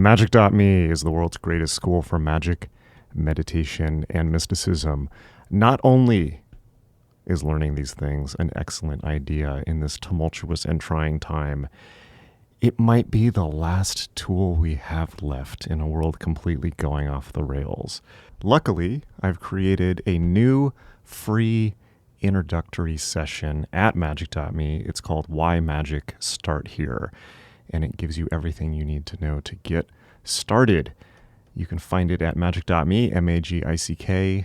Magick.me is the world's greatest school for magic, meditation, and mysticism. Not only is learning these things an excellent idea in this tumultuous and trying time, it might be the last tool we have left in a world completely going off the rails. Luckily, I've created a new free introductory session at magick.me. It's called Why Magic Start Here, and it gives you everything you need to know to get started. You can find it at magick.me, magick.me.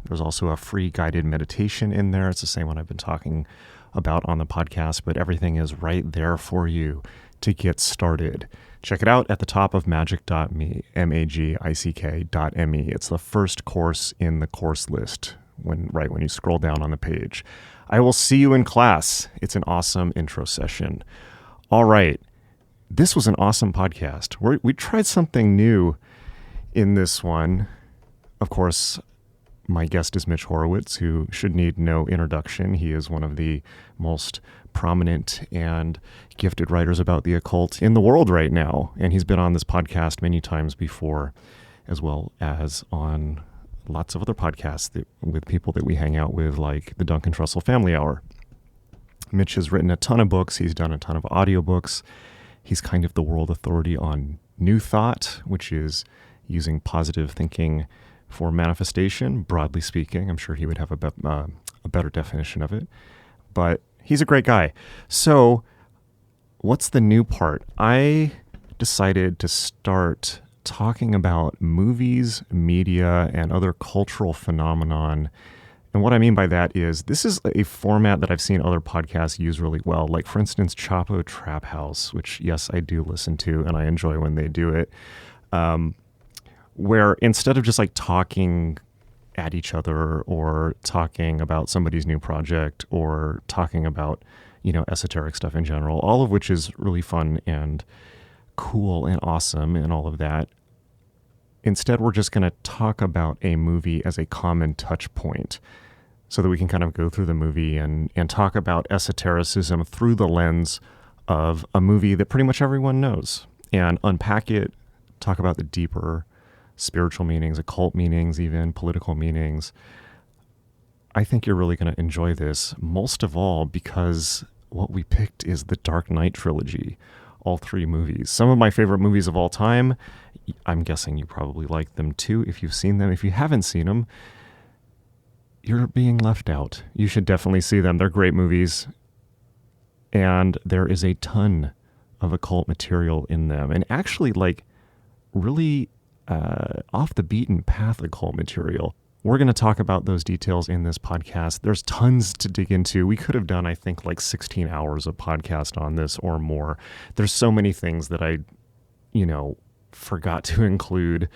There's also a free guided meditation in there. It's the same one I've been talking about on the podcast, but everything is right there for you to get started. Check it out at the top of magick.me, magick.me. It's the first course in the course list when you scroll down on the page. I will see you in class. It's an awesome intro session. All right. This was an awesome podcast. We tried something new in this one. Of course, my guest is Mitch Horowitz, who should need no introduction. He is one of the most prominent and gifted writers about the occult in the world right now. And he's been on this podcast many times before, as well as on lots of other podcasts with people that we hang out with, like the Duncan Trussell Family Hour. Mitch has written a ton of books. He's done a ton of audiobooks. He's kind of the world authority on New Thought, which is using positive thinking for manifestation, broadly speaking. I'm sure he would have a better definition of it. But he's a great guy. So what's the new part? I decided to start talking about movies, media, and other cultural phenomenon. And what I mean by that is this is a format that I've seen other podcasts use really well. Like, for instance, Chapo Trap House, which, yes, I do listen to, and I enjoy when they do it, where instead of just like talking at each other or talking about somebody's new project or talking about, esoteric stuff in general, all of which is really fun and cool and awesome and all of that. Instead, we're just going to talk about a movie as a common touch point so that we can kind of go through the movie and talk about esotericism through the lens of a movie that pretty much everyone knows and unpack it, talk about the deeper spiritual meanings, occult meanings, even political meanings. I think you're really going to enjoy this, most of all because what we picked is the Dark Knight trilogy, all three movies. Some of my favorite movies of all time. I'm guessing you probably like them too if you've seen them. If you haven't seen them, you're being left out. You should definitely see them. They're great movies. And there is a ton of occult material in them. And actually, really off the beaten path occult material. We're going to talk about those details in this podcast. There's tons to dig into. We could have done, I think, 16 hours of podcast on this or more. There's so many things that I, forgot to include.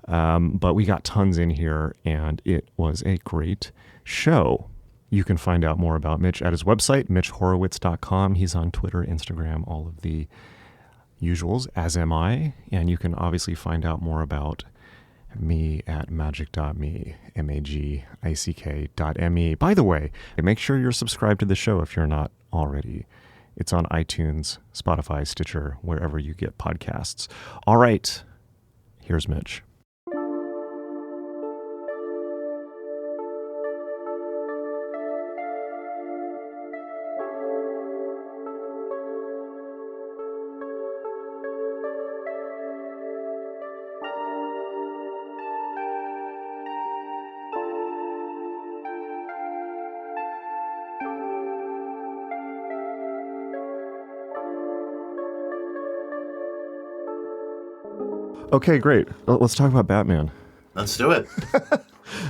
But we got tons in here, and it was a great show. You can find out more about Mitch at his website, mitchhorowitz.com. He's on Twitter, Instagram, all of the usuals, as am I. And you can obviously find out more about me at magick.me, magick.me. By the way, make sure you're subscribed to the show if you're not already. It's on iTunes, Spotify, Stitcher, wherever you get podcasts. All right, here's Mitch. Okay, great. Let's talk about Batman. Let's do it.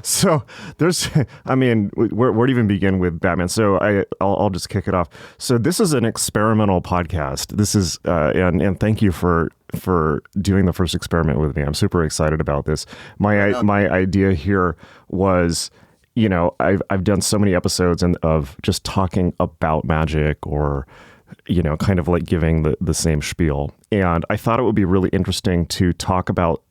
So where to even begin with Batman? So I'll just kick it off. So this is an experimental podcast. This is, and thank you for doing the first experiment with me. I'm super excited about this. My idea here was, I've done so many episodes of just talking about magic or, kind of giving the same spiel. And I thought it would be really interesting to talk about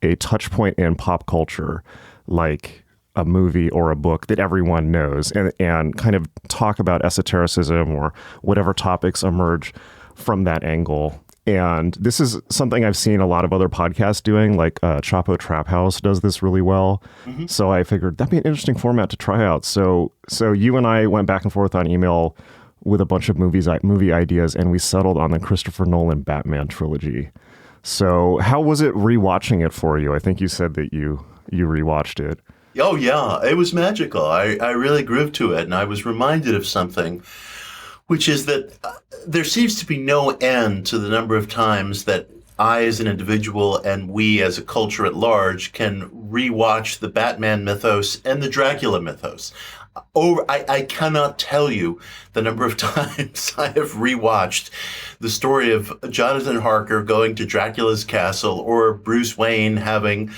a touch point in pop culture, like a movie or a book that everyone knows, and kind of talk about esotericism or whatever topics emerge from that angle. And this is something I've seen a lot of other podcasts doing, like Chapo Trap House does this really well. Mm-hmm. So I figured that'd be an interesting format to try out. So you and I went back and forth on email with a bunch of movie ideas, and we settled on the Christopher Nolan Batman trilogy. So how was it rewatching it for you? I think you said that you rewatched it. Oh, yeah. It was magical. I really grooved to it, and I was reminded of something, which is that there seems to be no end to the number of times that I as an individual and we as a culture at large can rewatch the Batman mythos and the Dracula mythos. I cannot tell you the number of times I have rewatched the story of Jonathan Harker going to Dracula's castle, or Bruce Wayne having,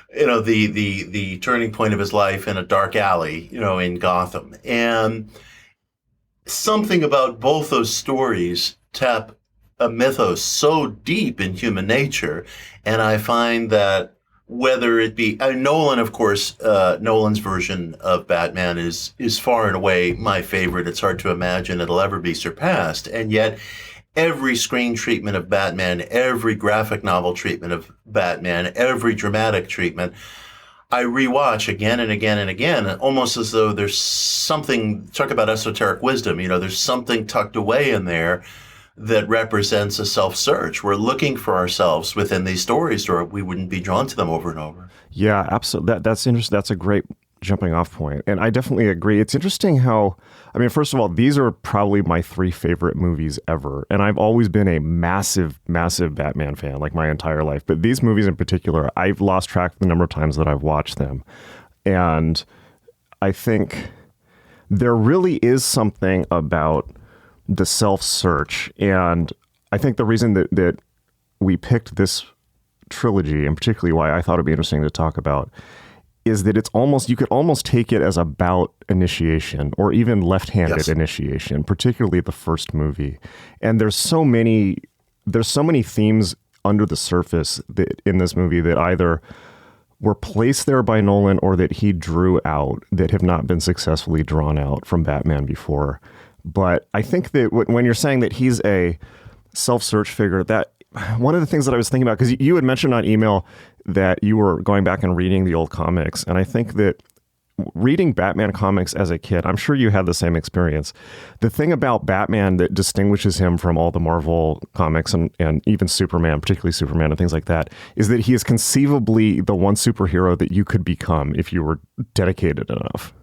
the turning point of his life in a dark alley, in Gotham. And something about both those stories tap a mythos so deep in human nature. And I find that whether it be Nolan, of course, Nolan's version of Batman is far and away my favorite. It's hard to imagine it'll ever be surpassed. And yet every screen treatment of Batman, every graphic novel treatment of Batman, every dramatic treatment, I rewatch again and again and again, almost as though there's something, talk about esoteric wisdom, there's something tucked away in there that represents a self-search. We're looking for ourselves within these stories, or we wouldn't be drawn to them over and over. Yeah, absolutely. That's interesting. That's a great jumping off point. And I definitely agree. It's interesting how, first of all, these are probably my 3 favorite movies ever. And I've always been a massive, massive Batman fan, like my entire life. But these movies in particular, I've lost track of the number of times that I've watched them. And I think there really is something about the self-search. And I think the reason that we picked this trilogy, and particularly why I thought it'd be interesting to talk about, is that you could almost take it as about initiation, or even left-handed initiation, particularly the first movie. And there's so many themes under the surface that in this movie that either were placed there by Nolan or that he drew out that have not been successfully drawn out from Batman before. But I think that when you're saying that he's a self-search figure, that one of the things that I was thinking about, because you had mentioned on email that you were going back and reading the old comics, and I think that reading Batman comics as a kid, I'm sure you had the same experience. The thing about Batman that distinguishes him from all the Marvel comics and even Superman, particularly Superman and things like that, is that he is conceivably the one superhero that you could become if you were dedicated enough.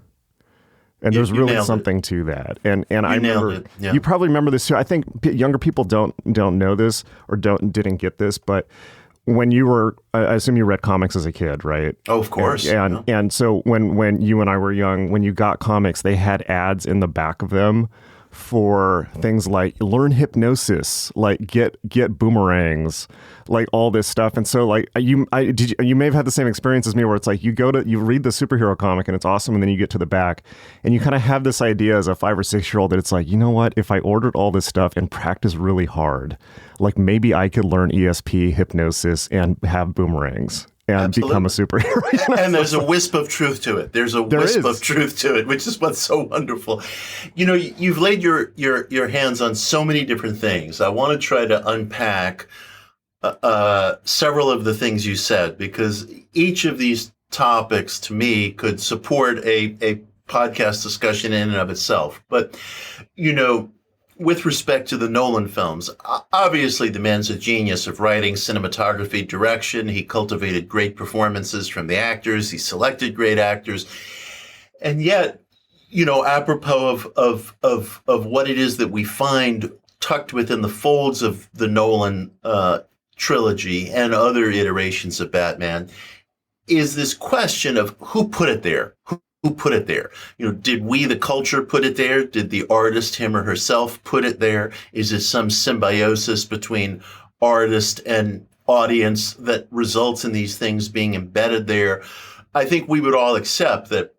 And there's really something to that. And I remember, you probably remember this too. I think younger people don't know this or didn't get this, but when you were, I assume you read comics as a kid, right? Oh, of course. And so when you and I were young, when you got comics, they had ads in the back of them for things like learn hypnosis, like get boomerangs, like all this stuff. And so like you may have had the same experience as me, where it's like you read the superhero comic and it's awesome, and then you get to the back and you kind of have this idea as a 5 or 6 year old that it's like, you know what, if I ordered all this stuff and practiced really hard, like maybe I could learn ESP, hypnosis, and have boomerangs and Absolutely. Become a superhero. And there's a wisp of truth to it. There is of truth to it, which is what's so wonderful. You've laid your hands on so many different things. I want to try to unpack several of the things you said, because each of these topics to me could support a podcast discussion in and of itself. But, with respect to the Nolan films, obviously the man's a genius of writing, cinematography, direction. He cultivated great performances from the actors. He selected great actors. And yet, apropos of what it is that we find tucked within the folds of the Nolan trilogy and other iterations of Batman, is this question of who put it there? Who put it there? Did we, the culture, put it there? Did the artist, him or herself, put it there? Is it some symbiosis between artist and audience that results in these things being embedded there? I think we would all accept that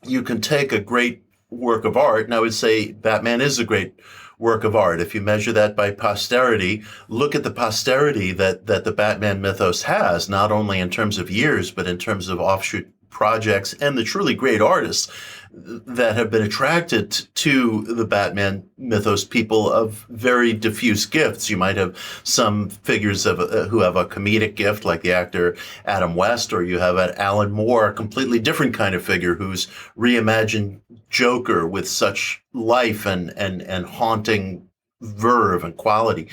you can take a great work of art, and I would say Batman is a great work of art. If you measure that by posterity, look at the posterity that the Batman mythos has, not only in terms of years, but in terms of offshoot projects and the truly great artists that have been attracted to the Batman mythos, people of very diffuse gifts. You might have some figures of who have a comedic gift, like the actor Adam West, or you have an Alan Moore, a completely different kind of figure who's reimagined Joker with such life and haunting verve and quality.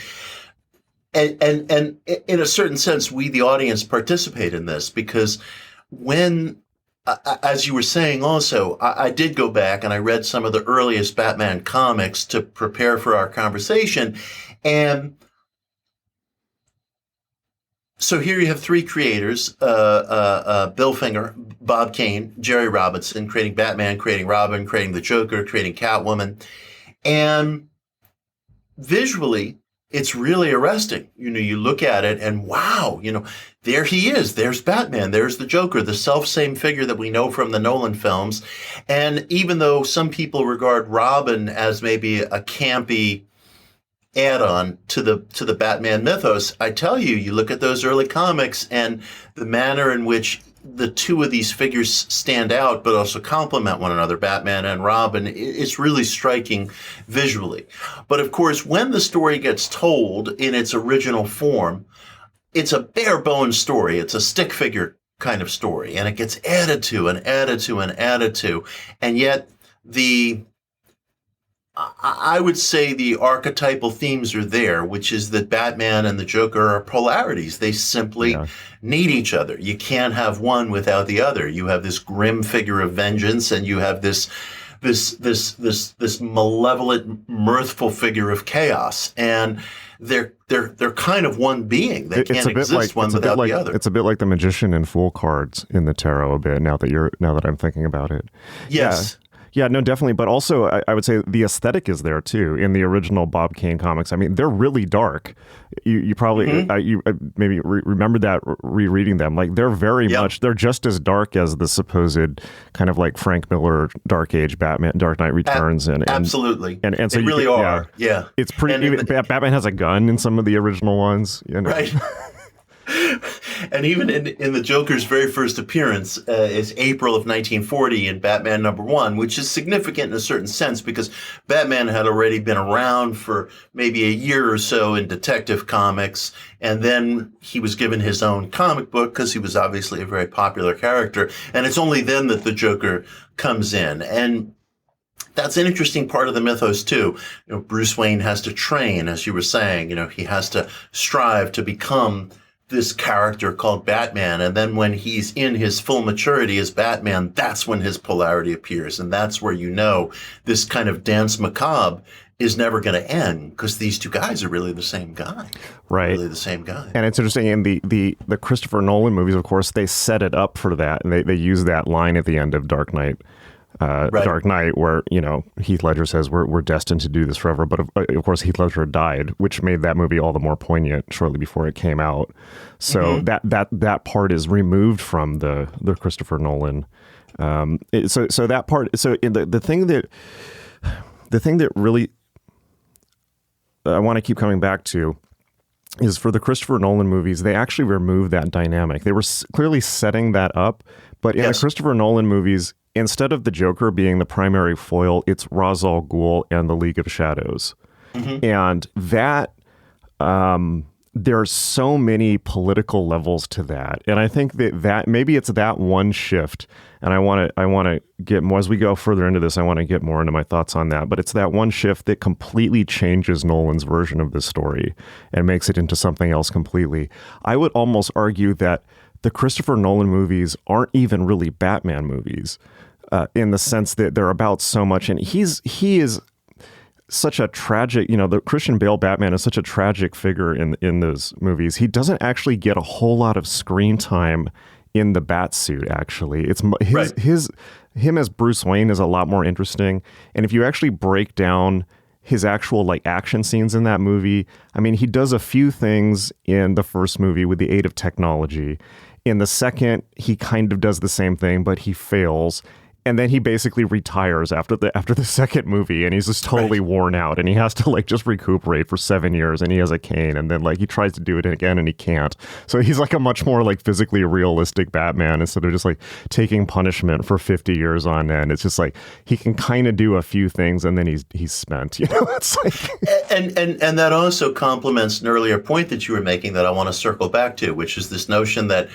And in a certain sense, we, the audience, participate in this because when, as you were saying also, I did go back and I read some of the earliest Batman comics to prepare for our conversation. And so here you have three creators, Bill Finger, Bob Kane, Jerry Robinson, creating Batman, creating Robin, creating the Joker, creating Catwoman. And visually, it's really arresting. You look at it and wow, there he is. There's Batman. There's the Joker, the self-same figure that we know from the Nolan films. And even though some people regard Robin as maybe a campy add-on to the Batman mythos, I tell you, you look at those early comics and the manner in which the two of these figures stand out, but also complement one another, Batman and Robin, it's really striking visually. But of course, when the story gets told in its original form, it's a bare bones story. It's a stick figure kind of story, and it gets added to and added to and added to. And yet I would say the archetypal themes are there, which is that Batman and the Joker are polarities. They simply need each other. You can't have one without the other. You have this grim figure of vengeance, and you have this malevolent, mirthful figure of chaos. And they're kind of one being. They can't exist one without the other. It's a bit like the magician and fool cards in the tarot. A bit now that I'm thinking about it. Yes. Yeah, no, definitely. But also, I would say the aesthetic is there, too, in the original Bob Kane comics. I mean, they're really dark. You probably, maybe remember that rereading them. Like, they're very much, they're just as dark as the supposed kind of like Frank Miller Dark Age Batman, Dark Knight Returns. Absolutely. And so they really are. Yeah. It's pretty, Batman has a gun in some of the original ones. Right. And even in the Joker's very first appearance is April of 1940 in Batman #1, which is significant in a certain sense because Batman had already been around for maybe a year or so in Detective Comics, and then he was given his own comic book because he was obviously a very popular character, and it's only then that the Joker comes in. And that's an interesting part of the mythos, too. Bruce Wayne has to train, as you were saying. He has to strive to become this character called Batman. And then when he's in his full maturity as Batman, that's when his polarity appears. And that's where this kind of dance macabre is never going to end because these two guys are really the same guy. Right. Really the same guy. And it's interesting in the Christopher Nolan movies, of course, they set it up for that. And they use that line at the end of Dark Knight. Dark Knight, where Heath Ledger says we're destined to do this forever, but of course Heath Ledger died, which made that movie all the more poignant shortly before it came out. So that part is removed from the Christopher Nolan. So that part. So the thing that really I want to keep coming back to is for the Christopher Nolan movies, they actually removed that dynamic. They were clearly setting that up, but in the Christopher Nolan movies, instead of the Joker being the primary foil, it's Ra's al Ghul and the League of Shadows. And that, there's so many political levels to that. And I think that maybe it's that one shift. And I want to get more, as we go further into this, I want to get more into my thoughts on that. But it's that one shift that completely changes Nolan's version of this story and makes it into something else completely. I would almost argue that the Christopher Nolan movies aren't even really Batman movies. In the sense that they're about so much, and he is such a tragic, the Christian Bale Batman is such a tragic figure in those movies. He doesn't actually get a whole lot of screen time in the bat suit. Actually, it's him as Bruce Wayne is a lot more interesting. And if you actually break down his actual action scenes in that movie, I mean, he does a few things in the first movie with the aid of technology. In the second, he kind of does the same thing, but he fails. And then he basically retires after the second movie, and he's just totally worn out, and he has to like just recuperate for 7 years, and he has a cane, and then like he tries to do it again and he can't. So he's like a much more like physically realistic Batman instead of just like taking punishment for 50 years on end. It's just like he can kind of do a few things and then he's spent, you know. It's like and that also complements an earlier point that you were making that I want to circle back to, which is this notion that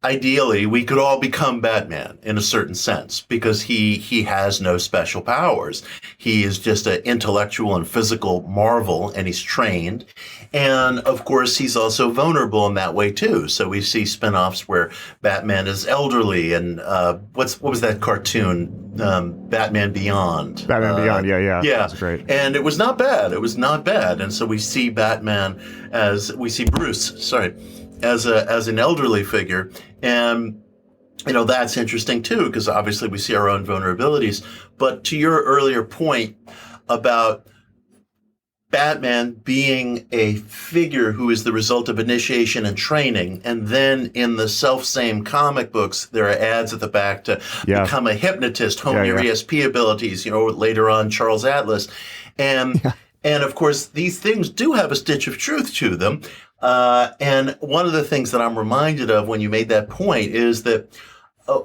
ideally, we could all become Batman in a certain sense because he has no special powers. He is just an intellectual and physical marvel, and he's trained. And of course, he's also vulnerable in that way too. So we see spinoffs where Batman is elderly, and what was that cartoon? Batman Beyond. Batman Beyond, yeah. That's great. And it was not bad. And so we see Bruce, as an elderly figure. And, you know, that's interesting too, because obviously we see our own vulnerabilities. But to your earlier point about Batman being a figure who is the result of initiation and training, and then in the self-same comic books, there are ads at the back to become a hypnotist, hone your ESP abilities, you know, later on Charles Atlas. And of course, these things do have a stitch of truth to them. And one of the things that I'm reminded of when you made that point is that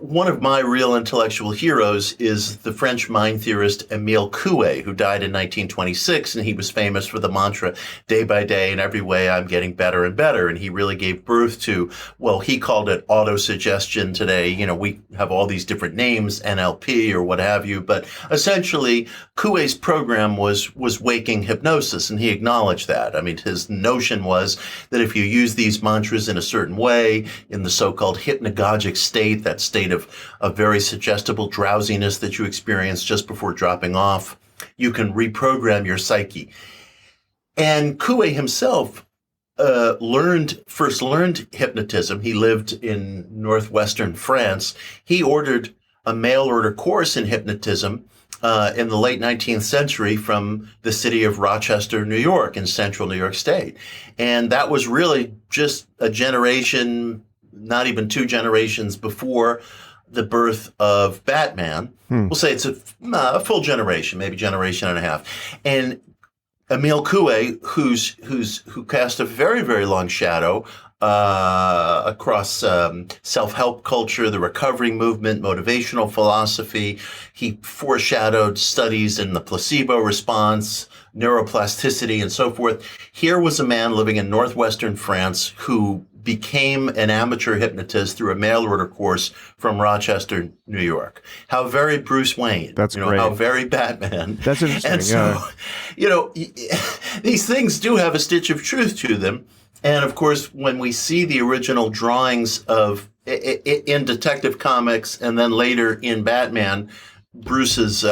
one of my real intellectual heroes is the French mind theorist Émile Coué, who died in 1926, and he was famous for the mantra, day by day, in every way, I'm getting better and better. And he really gave birth to, well, he called it autosuggestion today. You know, we have all these different names, NLP or what have you, but essentially Coué's program was waking hypnosis, and he acknowledged that. I mean, his notion was that if you use these mantras in a certain way, in the so-called hypnagogic state, that state of very suggestible drowsiness that you experience just before dropping off, you can reprogram your psyche. And Coué himself first learned hypnotism. He lived in northwestern France. He ordered a mail order course in hypnotism in the late 19th century from the city of Rochester, New York, in central New York State. And that was really just a generation, not even 2 generations before the birth of Batman. We'll say it's a full generation, maybe generation and a half. And Émile Coué, who cast a very, very long shadow across self-help culture, the recovery movement, motivational philosophy. He foreshadowed studies in the placebo response, neuroplasticity, and so forth. Here was a man living in northwestern France who became an amateur hypnotist through a mail order course from Rochester, New York. How very Bruce Wayne. That's great. How very Batman. That's interesting. And so, you know, these things do have a stitch of truth to them. And of course, when we see the original drawings of in Detective Comics and then later in Batman, Bruce's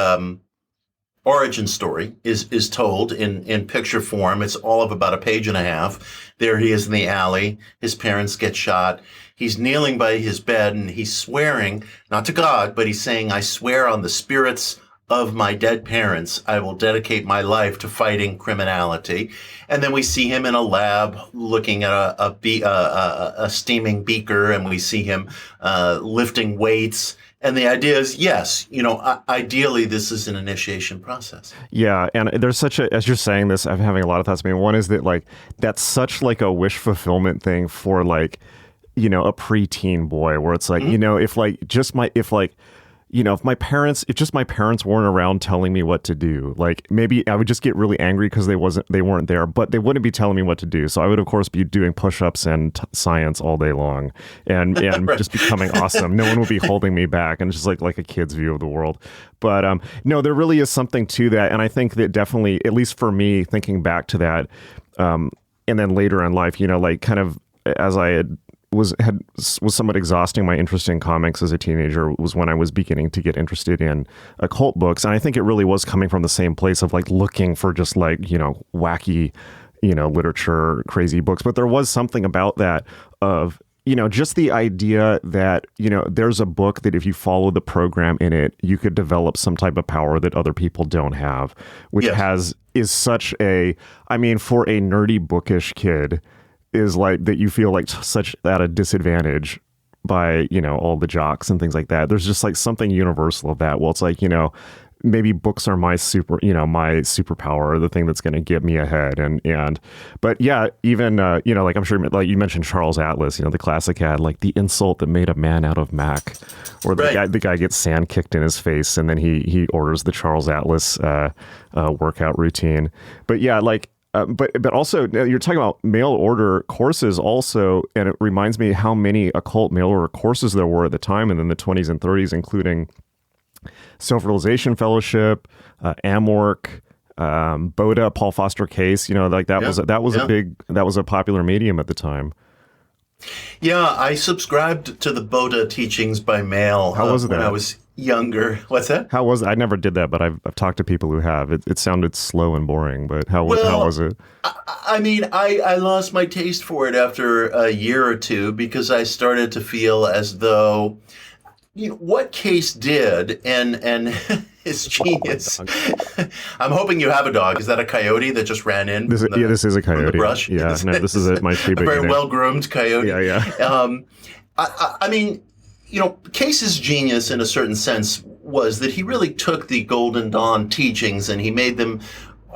origin story is told in picture form. It's all of about a page and a half. There he is in the alley. His parents get shot. He's kneeling by his bed and he's swearing, not to God, but he's saying, I swear on the spirits of my dead parents, I will dedicate my life to fighting criminality. And then we see him in a lab looking at a steaming beaker, and we see him lifting weights. And the idea is, yes, you know, ideally this is an initiation process. Yeah, and there's such a, as you're saying this, I'm having a lot of thoughts. I mean, one is that like that's such like a wish fulfillment thing for like, you know, a preteen boy, where it's like, you know, if my parents weren't around telling me what to do, like maybe I would just get really angry because they weren't there, but they wouldn't be telling me what to do. So I would of course be doing push-ups and science all day long and right. Just becoming awesome. No one would be holding me back, and it's just like a kid's view of the world. But no, there really is something to that. And I think that definitely, at least for me, thinking back to that, and then later in life, you know, like kind of as I was somewhat exhausting my interest in comics as a teenager, was when I was beginning to get interested in occult books. And I think it really was coming from the same place of like looking for just like, you know, wacky, you know, literature, crazy books. But there was something about that of, you know, just the idea that, you know, there's a book that if you follow the program in it, you could develop some type of power that other people don't have, which is such a, I mean, for a nerdy bookish kid, is like that you feel like such at a disadvantage by, all the jocks and things like that. There's just like something universal of that. Well, it's like, maybe books are my superpower, the thing that's going to get me ahead. But yeah, even, like I'm sure, like you mentioned Charles Atlas, the classic ad, like the insult that made a man out of Mac, or the guy gets sand kicked in his face and then he orders the Charles Atlas workout routine. But yeah, like, but also you're talking about mail order courses also, and it reminds me how many occult mail order courses there were at the time and in the 20s and 30s, including Self-Realization Fellowship, Amorc, Boda, Paul Foster Case. Like that was a popular medium at the time. Yeah, I subscribed to the Boda teachings by mail. How was when I was younger? What's that? How was it? I never did that, but I've talked to people who have. It sounded slow and boring, but how was it? I mean, I lost my taste for it after a year or two because I started to feel as though what Case did and his genius. I'm hoping you have a dog. Is that a coyote that just ran in? This is a coyote. The brush? Yeah, no, this is my Shiba. A very well-groomed coyote. Yeah. I mean, Case's genius in a certain sense was that he really took the Golden Dawn teachings and he made them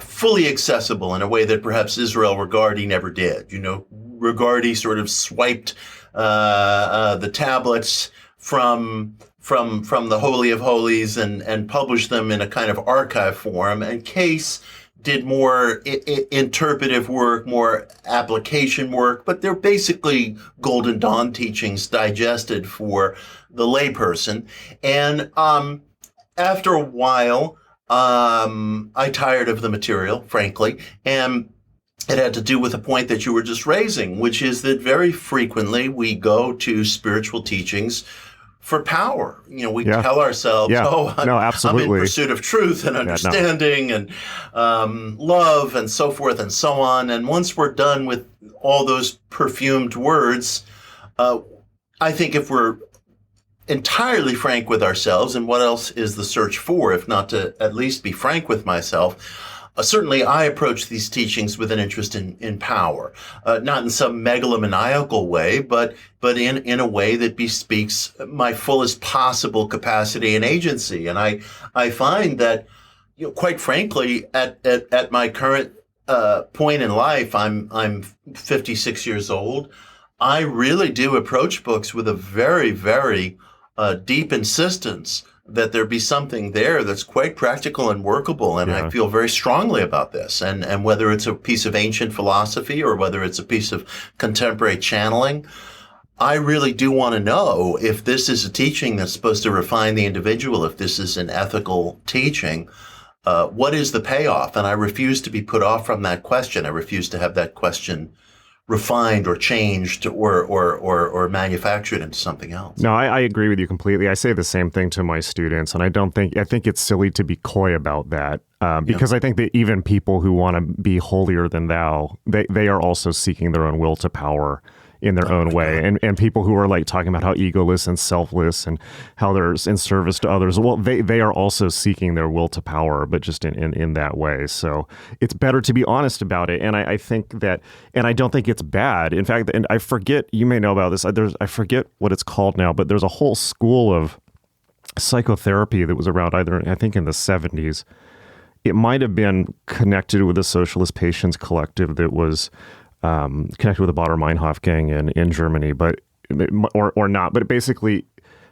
fully accessible in a way that perhaps Israel Regardie never did. Regardie sort of swiped the tablets from the Holy of Holies and published them in a kind of archive form. And Case did more interpretive work, more application work, but they're basically Golden Dawn teachings digested for the layperson. And after a while, I tired of the material, frankly, and it had to do with a point that you were just raising, which is that very frequently we go to spiritual teachings for power. We tell ourselves, I'm in pursuit of truth and understanding and love and so forth and so on. And once we're done with all those perfumed words, I think if we're entirely frank with ourselves, and what else is the search for, if not to at least be frank with myself, certainly I approach these teachings with an interest in power, not in some megalomaniacal way, but in a way that bespeaks my fullest possible capacity and agency. And I find that, quite frankly, at my current point in life, I'm 56 years old. I really do approach books with a very, very deep insistence that there be something there that's quite practical and workable. And I feel very strongly about this. And whether it's a piece of ancient philosophy or whether it's a piece of contemporary channeling, I really do want to know if this is a teaching that's supposed to refine the individual, if this is an ethical teaching, what is the payoff? And I refuse to be put off from that question. I refuse to have that question refined or changed or manufactured into something else. No, I agree with you completely. I say the same thing to my students, and I think it's silly to be coy about that because I think that even people who want to be holier than thou, they are also seeking their own will to power in their own way. And people who are like talking about how egoless and selfless and how they're in service to others, well, they are also seeking their will to power, but just in that way. So it's better to be honest about it. And I think that, and I don't think it's bad. In fact, and I forget, you may know about this, I forget what it's called now, but there's a whole school of psychotherapy that was around I think in the 70s. It might have been connected with the Socialist Patients Collective that was connected with the Baader-Meinhof gang in Germany, but or not. But basically,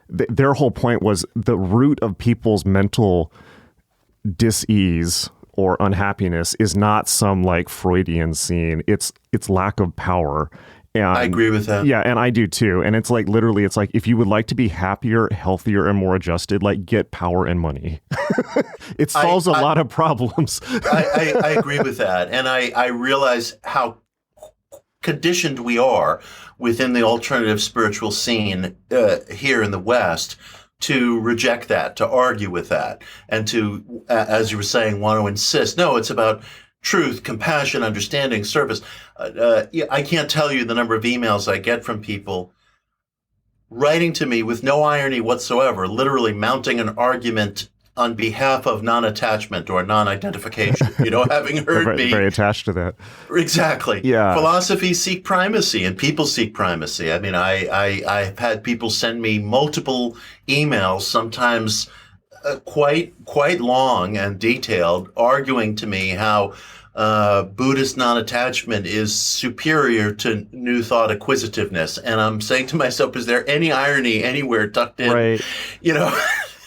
their whole point was the root of people's mental dis-ease or unhappiness is not some like Freudian scene. It's lack of power. And I agree with that. Yeah, and I do too. And it's like literally, it's like if you would like to be happier, healthier, and more adjusted, like get power and money. It solves a lot of problems. I agree with that, and I realize how conditioned we are within the alternative spiritual scene here in the West to reject that, to argue with that, and to, as you were saying, want to insist, no, it's about truth, compassion, understanding, service. I can't tell you the number of emails I get from people writing to me with no irony whatsoever, literally mounting an argument on behalf of non-attachment or non-identification. Having heard me very attached to that. Exactly. Yeah. Philosophies seek primacy, and people seek primacy. I mean, I've had people send me multiple emails, sometimes quite long and detailed, arguing to me how Buddhist non-attachment is superior to New Thought acquisitiveness. And I'm saying to myself, is there any irony anywhere tucked in? Right.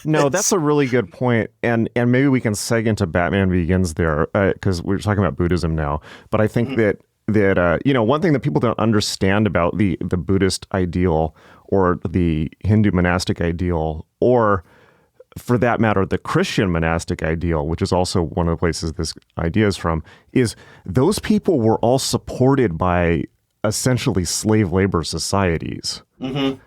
No, that's a really good point. And maybe we can seg into Batman Begins there, because we're talking about Buddhism now. But I think that one thing that people don't understand about the Buddhist ideal or the Hindu monastic ideal, or for that matter, the Christian monastic ideal, which is also one of the places this idea is from, is those people were all supported by essentially slave labor societies. Mm-hmm.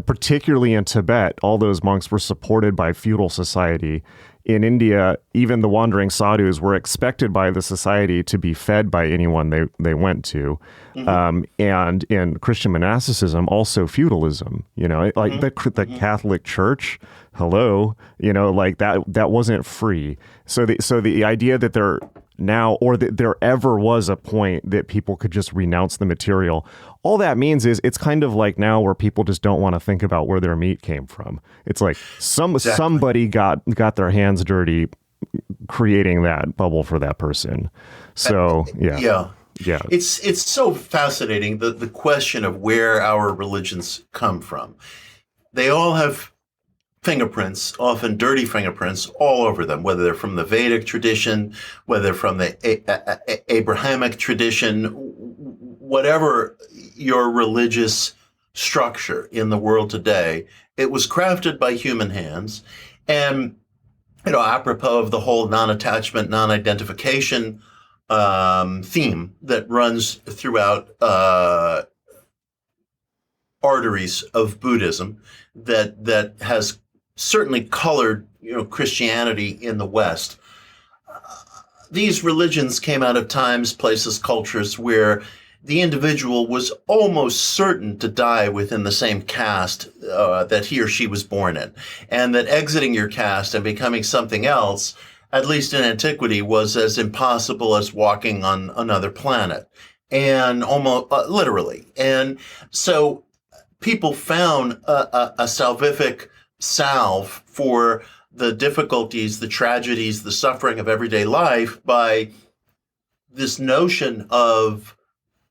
Particularly in Tibet, all those monks were supported by feudal society. In India, even the wandering sadhus were expected by the society to be fed by anyone they went to. Mm-hmm. And in Christian monasticism, also feudalism, the Catholic Church, hello, that wasn't free. So the idea that there now, or that there ever was a point that people could just renounce the material, all that means is it's kind of like now where people just don't want to think about where their meat came from. It's like somebody got their hands dirty creating that bubble for that person. So yeah. It's so fascinating, the question of where our religions come from. They all have fingerprints, often dirty fingerprints, all over them, whether they're from the Vedic tradition, whether from the Abrahamic tradition, whatever your religious structure in the world today, it was crafted by human hands. And, apropos of the whole non-attachment, non-identification theme that runs throughout arteries of Buddhism, that has certainly colored, Christianity in the West. These religions came out of times, places, cultures where the individual was almost certain to die within the same caste that he or she was born in, and that exiting your caste and becoming something else, at least in antiquity, was as impossible as walking on another planet, and almost literally. And so people found a salvific salve for the difficulties, the tragedies, the suffering of everyday life by this notion of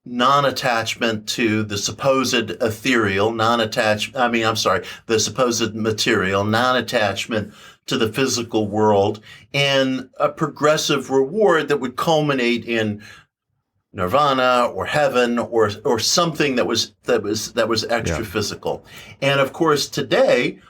non-attachment to the supposed ethereal, the supposed material, non-attachment to the physical world, and a progressive reward that would culminate in nirvana or heaven or something that was extra physical. And of course, today,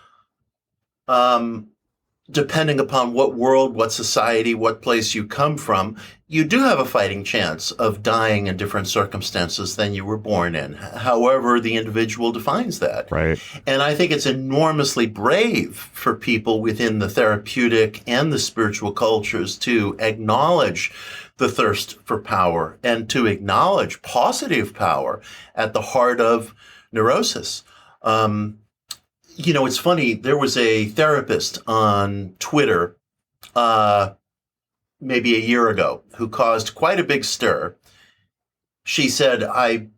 depending upon what world, what society, what place you come from, you do have a fighting chance of dying in different circumstances than you were born in, however the individual defines that. Right. And I think it's enormously brave for people within the therapeutic and the spiritual cultures to acknowledge the thirst for power and to acknowledge positive power at the heart of neurosis. It's funny, there was a therapist on Twitter maybe a year ago who caused quite a big stir. She said, I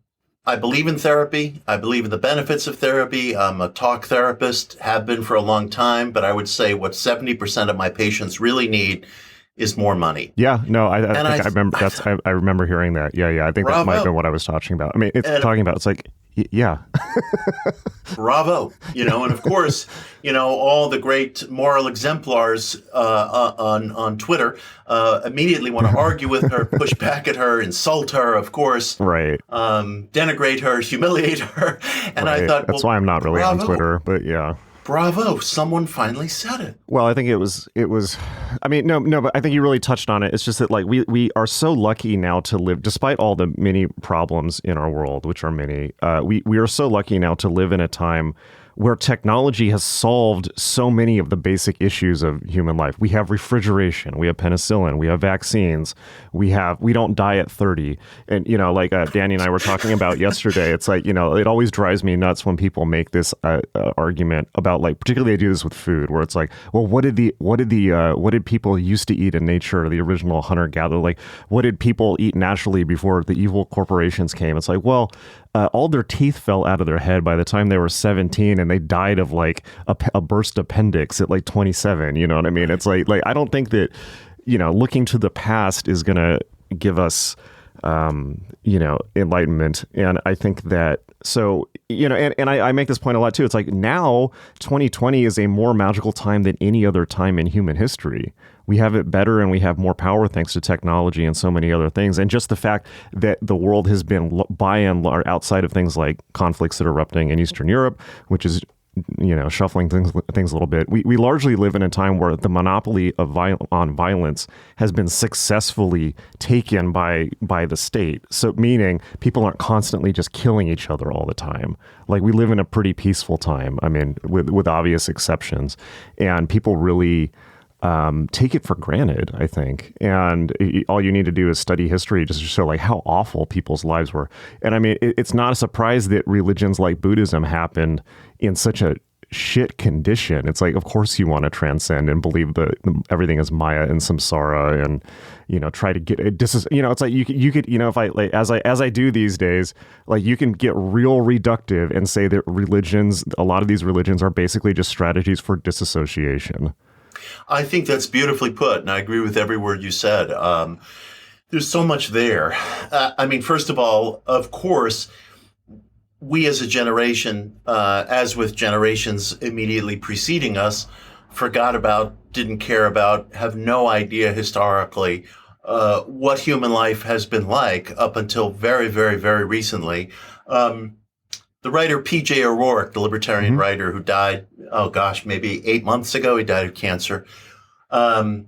believe in therapy. I believe in the benefits of therapy. I'm a talk therapist, have been for a long time, but I would say what 70% of my patients really need is more money. Yeah, no, I remember hearing that. Yeah. I think that might have been what I was talking about. I mean, it's like, yeah. Bravo. And of course, all the great moral exemplars on Twitter immediately want to argue with her, push back at her, insult her, of course. Right. Denigrate her, humiliate her. And right. I thought, that's why I'm not really on Twitter, but yeah. Bravo. Someone finally said it. Well, I think it was, I mean, no, but I think you really touched on it. It's just that we are so lucky now to live, despite all the many problems in our world, which are many, we are so lucky now to live in a time where technology has solved so many of the basic issues of human life. We have refrigeration, we have penicillin, we have vaccines, we don't die at 30. And, like Danny and I were talking about yesterday, it's like, it always drives me nuts when people make this argument about, like, particularly they do this with food, where it's like, well, what did people used to eat in nature, the original hunter-gatherer? Like, what did people eat naturally before the evil corporations came? It's like, well, all their teeth fell out of their head by the time they were 17, and they died of like a burst appendix at like 27. You know what I mean? It's like I don't think that, looking to the past is going to give us, enlightenment. And I think that, so, and I make this point a lot too. It's like now 2020 is a more magical time than any other time in human history. We have it better and we have more power thanks to technology and so many other things. And just the fact that the world has been, by and large, outside of things like conflicts that are erupting in Eastern Europe, which is, shuffling things a little bit. We largely live in a time where the monopoly on violence has been successfully taken by the state. So meaning people aren't constantly just killing each other all the time. Like, we live in a pretty peaceful time. I mean, with obvious exceptions, and people really take it for granted, I think. And all you need to do is study history just to show like how awful people's lives were. And I mean, it's not a surprise that religions like Buddhism happened in such a shit condition. It's like, of course you want to transcend and believe everything is Maya and samsara, and try to get it. This is it's like you could if I like as I do these days, like, you can get real reductive and say that a lot of these religions are basically just strategies for disassociation. I think that's beautifully put, and I agree with every word you said. There's so much there. I mean, first of all, of course, we as a generation, as with generations immediately preceding us, forgot about, didn't care about, have no idea historically what human life has been like up until very, very, very recently. The writer P.J. O'Rourke, the libertarian writer who died, maybe 8 months ago, he died of cancer.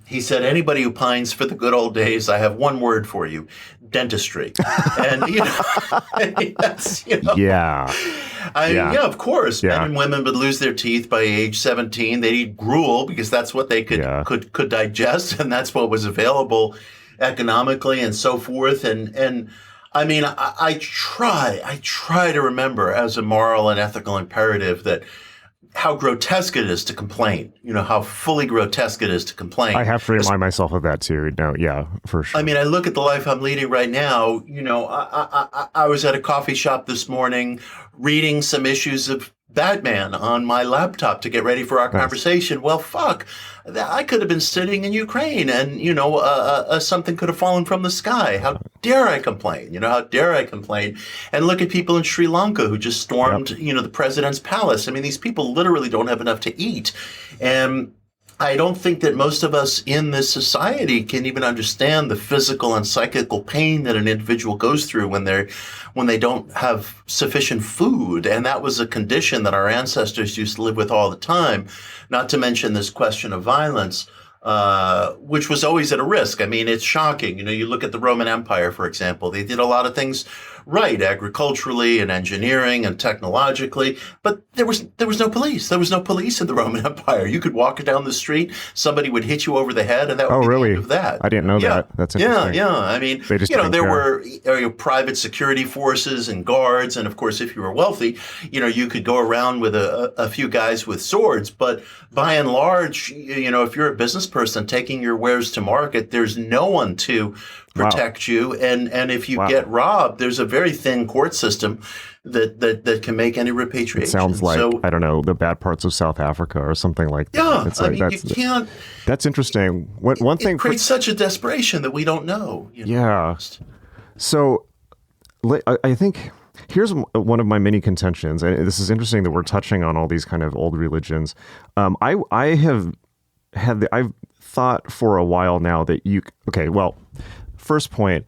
He said, anybody who pines for the good old days, I have one word for you: dentistry. And, that's, Yeah. Of course. Yeah. Men and women would lose their teeth by age 17. They'd eat gruel because that's what they could digest, and that's what was available economically and so forth. And I mean, I try to remember as a moral and ethical imperative that how grotesque it is to complain, how fully grotesque it is to complain. I have to remind myself of that too. No, yeah, for sure. I mean, I look at the life I'm leading right now, I was at a coffee shop this morning reading some issues of Batman on my laptop to get ready for our conversation. Well, fuck, I could have been sitting in Ukraine and, something could have fallen from the sky. How dare I complain? How dare I complain? And look at people in Sri Lanka who just stormed, the president's palace. I mean, these people literally don't have enough to eat. And I don't think that most of us in this society can even understand the physical and psychical pain that an individual goes through when they don't have sufficient food. And that was a condition that our ancestors used to live with all the time, not to mention this question of violence, which was always at a risk. I mean, it's shocking. You look at the Roman Empire, for example, they did a lot of things right, agriculturally and engineering and technologically, but there was no police. There was no police in the Roman Empire. You could walk down the street, somebody would hit you over the head, and that would be the end of that. I didn't know that. That's interesting. Yeah. I mean, there were private security forces and guards, and of course, if you were wealthy, you could go around with a few guys with swords. But by and large, if you're a business person taking your wares to market, there's no one to protect you, and if you get robbed, there's a very thin court system that can make any repatriation. It sounds like, I don't know, the bad parts of South Africa or something like that. Yeah, it's like, you can't. That's interesting. One thing creates such a desperation that we don't know. Yeah. So I think here's one of my many contentions, and this is interesting that we're touching on all these kind of old religions. I've thought for a while now that first point,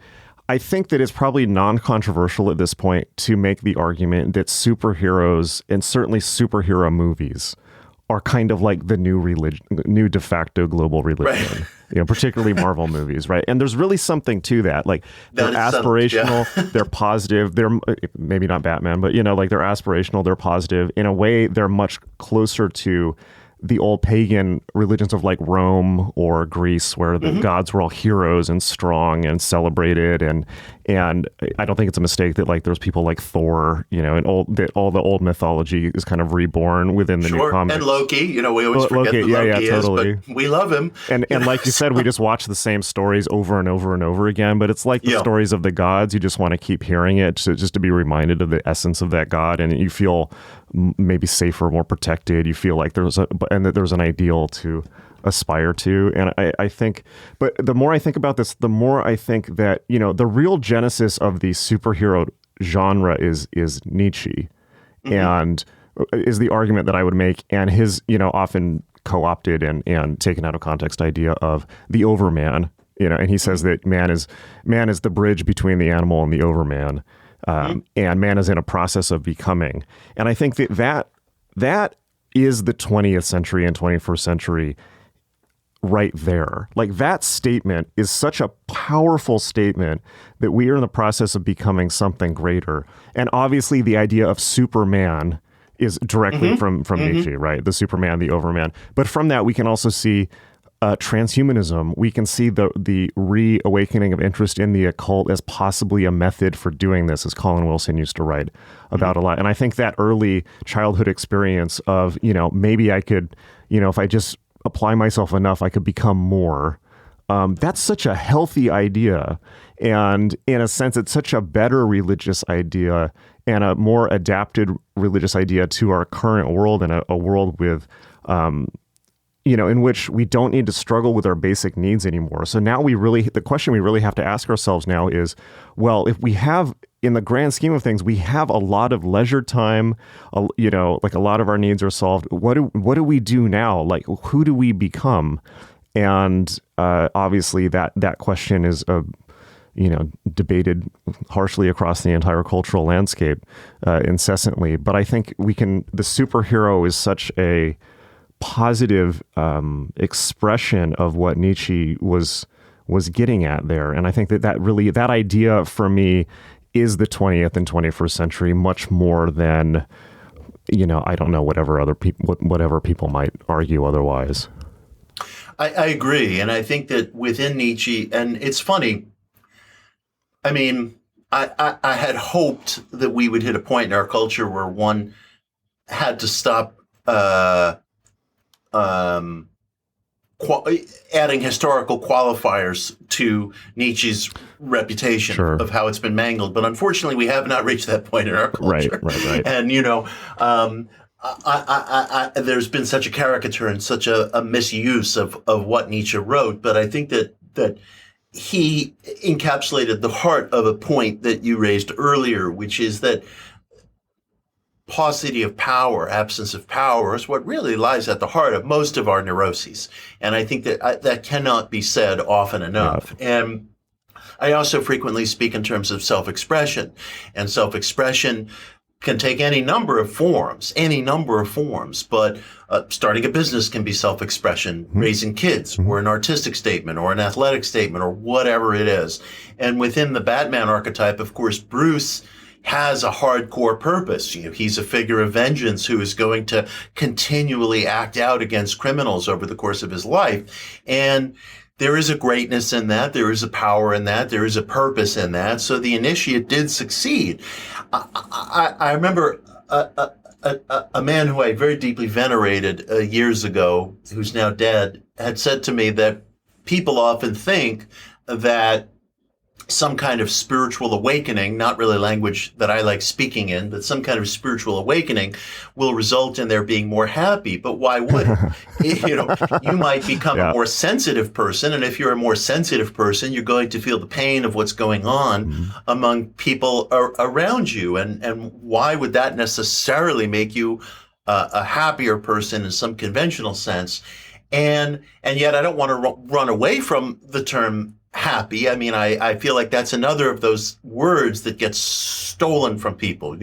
I think that it's probably non-controversial at this point to make the argument that superheroes, and certainly superhero movies, are kind of like the new de facto global religion. Right. Particularly Marvel movies, right? And there's really something to that. Like they're aspirational, they're positive. They're maybe not Batman, but like they're aspirational, they're positive. In a way, they're much closer to the old pagan religions of like Rome or Greece, where the gods were all heroes and strong and celebrated. And I don't think it's a mistake that like there's people like Thor, and all the old mythology is kind of reborn within the new comics. And Loki, we always forget that Loki totally. Is, but we love him. And like you said, we just watch the same stories over and over and over again. But it's like the stories of the gods. You just want to keep hearing it just to be reminded of the essence of that god, and you feel maybe safer, more protected. You feel like there's an ideal to aspire to. And I think, but the more I think about this, the more I think that, the real genesis of the superhero genre is Nietzsche, and is the argument that I would make, and his, often co-opted and taken out of context idea of the overman, and he says that man is the bridge between the animal and the overman. And man is in a process of becoming. And I think that is the 20th century and 21st century right there. Like that statement is such a powerful statement that we are in the process of becoming something greater. And obviously the idea of Superman is directly from Nietzsche, right? The Superman, the overman. But from that, we can also see transhumanism. We can see the reawakening of interest in the occult as possibly a method for doing this, as Colin Wilson used to write about a lot. And I think that early childhood experience of, maybe I could, if I just apply myself enough, I could become more. That's such a healthy idea. And in a sense, it's such a better religious idea and a more adapted religious idea to our current world, and a world with, in which we don't need to struggle with our basic needs anymore. So now the question we really have to ask ourselves now is, well, if we have, in the grand scheme of things, we have a lot of leisure time, like a lot of our needs are solved. What do we do now? Like, who do we become? And obviously that question is, debated harshly across the entire cultural landscape incessantly. But I think the superhero is such a positive expression of what Nietzsche was getting at there. And I think that idea for me is the 20th and 21st century much more than, I don't know, whatever people might argue otherwise. I agree. And I think that within Nietzsche, and it's funny, I mean, I had hoped that we would hit a point in our culture where one had to stop adding historical qualifiers to Nietzsche's reputation of how it's been mangled. But unfortunately, we have not reached that point in our culture. Right. And, there's been such a caricature and such a misuse of what Nietzsche wrote. But I think that he encapsulated the heart of a point that you raised earlier, which is that paucity of power, absence of power, is what really lies at the heart of most of our neuroses. And I think that that cannot be said often enough. And I also frequently speak in terms of self-expression. And self-expression can take any number of forms. But starting a business can be self-expression, raising kids, or an artistic statement, or an athletic statement, or whatever it is. And within the Batman archetype, of course, Bruce has a hardcore purpose. He's a figure of vengeance who is going to continually act out against criminals over the course of his life. And there is a greatness in that. There is a power in that. There is a purpose in that. So the initiate did succeed. I remember a man who I very deeply venerated years ago, who's now dead, had said to me that people often think that some kind of spiritual awakening, not really language that I like speaking in, but some kind of spiritual awakening will result in their being more happy. But why would you might become a more sensitive person. And if you're a more sensitive person, you're going to feel the pain of what's going on among people around you. And why would that necessarily make you a happier person in some conventional sense? And yet I don't want to run away from the term happy. I mean, I feel like that's another of those words that gets stolen from people.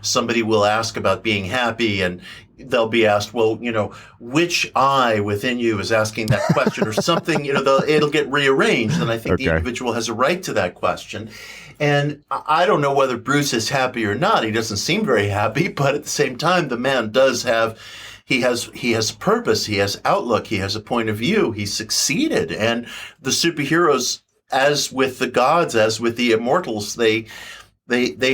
Somebody will ask about being happy, and they'll be asked, well, which I within you is asking that question or something, it'll get rearranged. And I think the individual has a right to that question. And I don't know whether Bruce is happy or not. He doesn't seem very happy, but at the same time, the man does have, he has purpose, he has outlook, he has a point of view, he's succeeded. And the superheroes, as with the gods, as with the immortals, they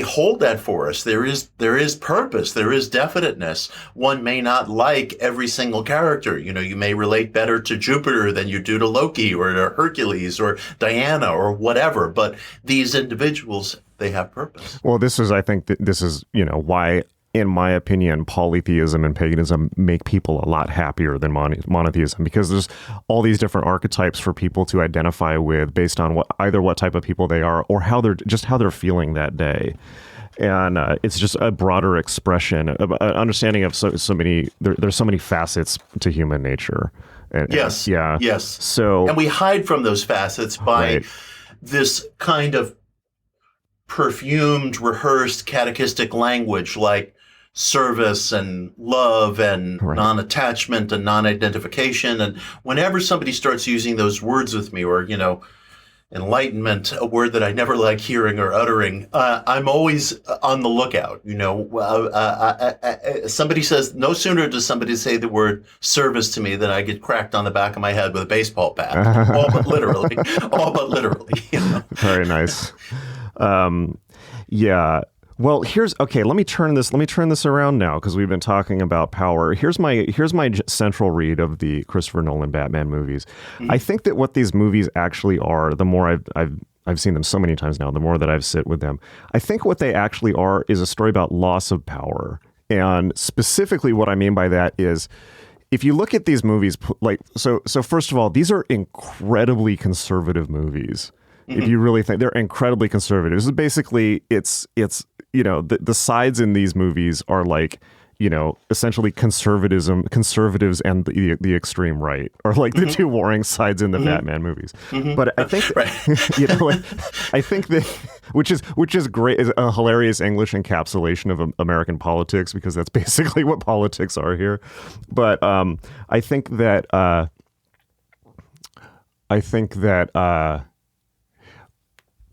hold that for us. There is purpose. There is definiteness. One may not like every single character. You may relate better to Jupiter than you do to Loki or to Hercules or Diana or whatever. But these individuals, they have purpose. Well, I think this is why, in my opinion, polytheism and paganism make people a lot happier than monotheism, because there's all these different archetypes for people to identify with based on either what type of people they are or how they're feeling that day. And it's just a broader expression, an understanding of so many. There's so many facets to human nature. Yes. Yeah. Yes. So, and we hide from those facets by this kind of perfumed, rehearsed, catechistic language like service and love and non-attachment and non-identification. And whenever somebody starts using those words with me, or, enlightenment, a word that I never like hearing or uttering, I'm always on the lookout. Somebody says, no sooner does somebody say the word service to me than I get cracked on the back of my head with a baseball bat. All but literally. Very nice. Yeah. Well, let me turn this around now, because we've been talking about power. Here's my central read of the Christopher Nolan Batman movies. Mm-hmm. I think that what these movies actually are, the more I've seen them so many times now, the more that I've sit with them, I think what they actually are is a story about loss of power. And specifically what I mean by that is, if you look at these movies, so first of all, these are incredibly conservative movies. Mm-hmm. If you really think, they're incredibly conservative. This is basically, it's the sides in these movies are like, essentially conservatives and the extreme right, or like the two warring sides in the Batman movies. Mm-hmm. But I think, I think that, which is great, is a hilarious English encapsulation of American politics, because that's basically what politics are here. But I think that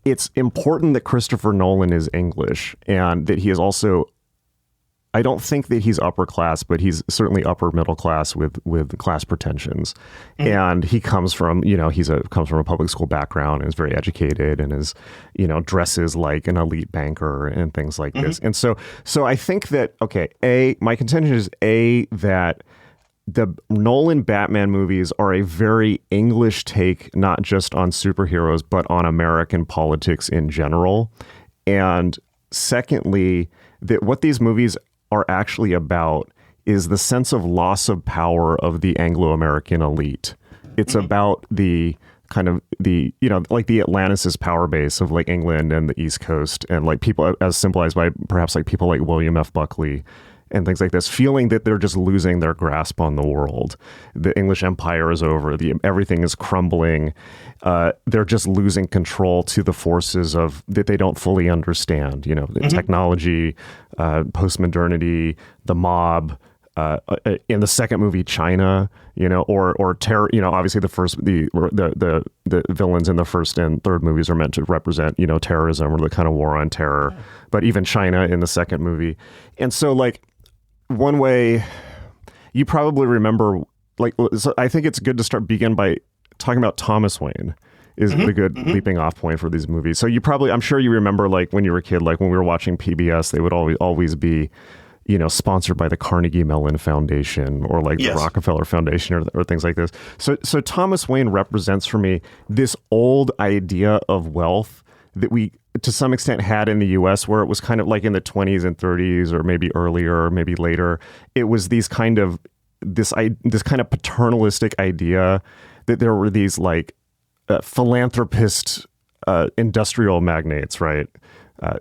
it's important that Christopher Nolan is English, and that he is also, I don't think that he's upper class, but he's certainly upper middle class with class pretensions. Mm-hmm. And he comes from, comes from a public school background and is very educated and is, dresses like an elite banker and things like this. And so I think that, my contention is that the Nolan Batman movies are a very English take, not just on superheroes, but on American politics in general. And secondly, that what these movies are actually about is the sense of loss of power of the Anglo-American elite. It's about the kind of the Atlantis' power base of like England and the East Coast, and like people as symbolized by perhaps like people like William F. Buckley and things like this, feeling that they're just losing their grasp on the world. The English Empire is over. Everything is crumbling. They're just losing control to the forces that they don't fully understand. The technology, post-modernity, the mob. In the second movie, China, or terror. Obviously the villains in the first and third movies are meant to represent, terrorism or the kind of war on terror. But even China in the second movie, and so like. One way you probably remember, so I think it's good to begin by talking about Thomas Wayne is the good leaping off point for these movies. So I'm sure you remember, like when you were a kid, like when we were watching PBS, they would always be, sponsored by the Carnegie Mellon Foundation or like the Rockefeller Foundation or things like this. So Thomas Wayne represents for me this old idea of wealth that we, to some extent, had in the U.S., where it was kind of like in the 20s and 30s, or maybe earlier, or maybe later. It was this kind of paternalistic idea that there were these like philanthropist industrial magnates, right?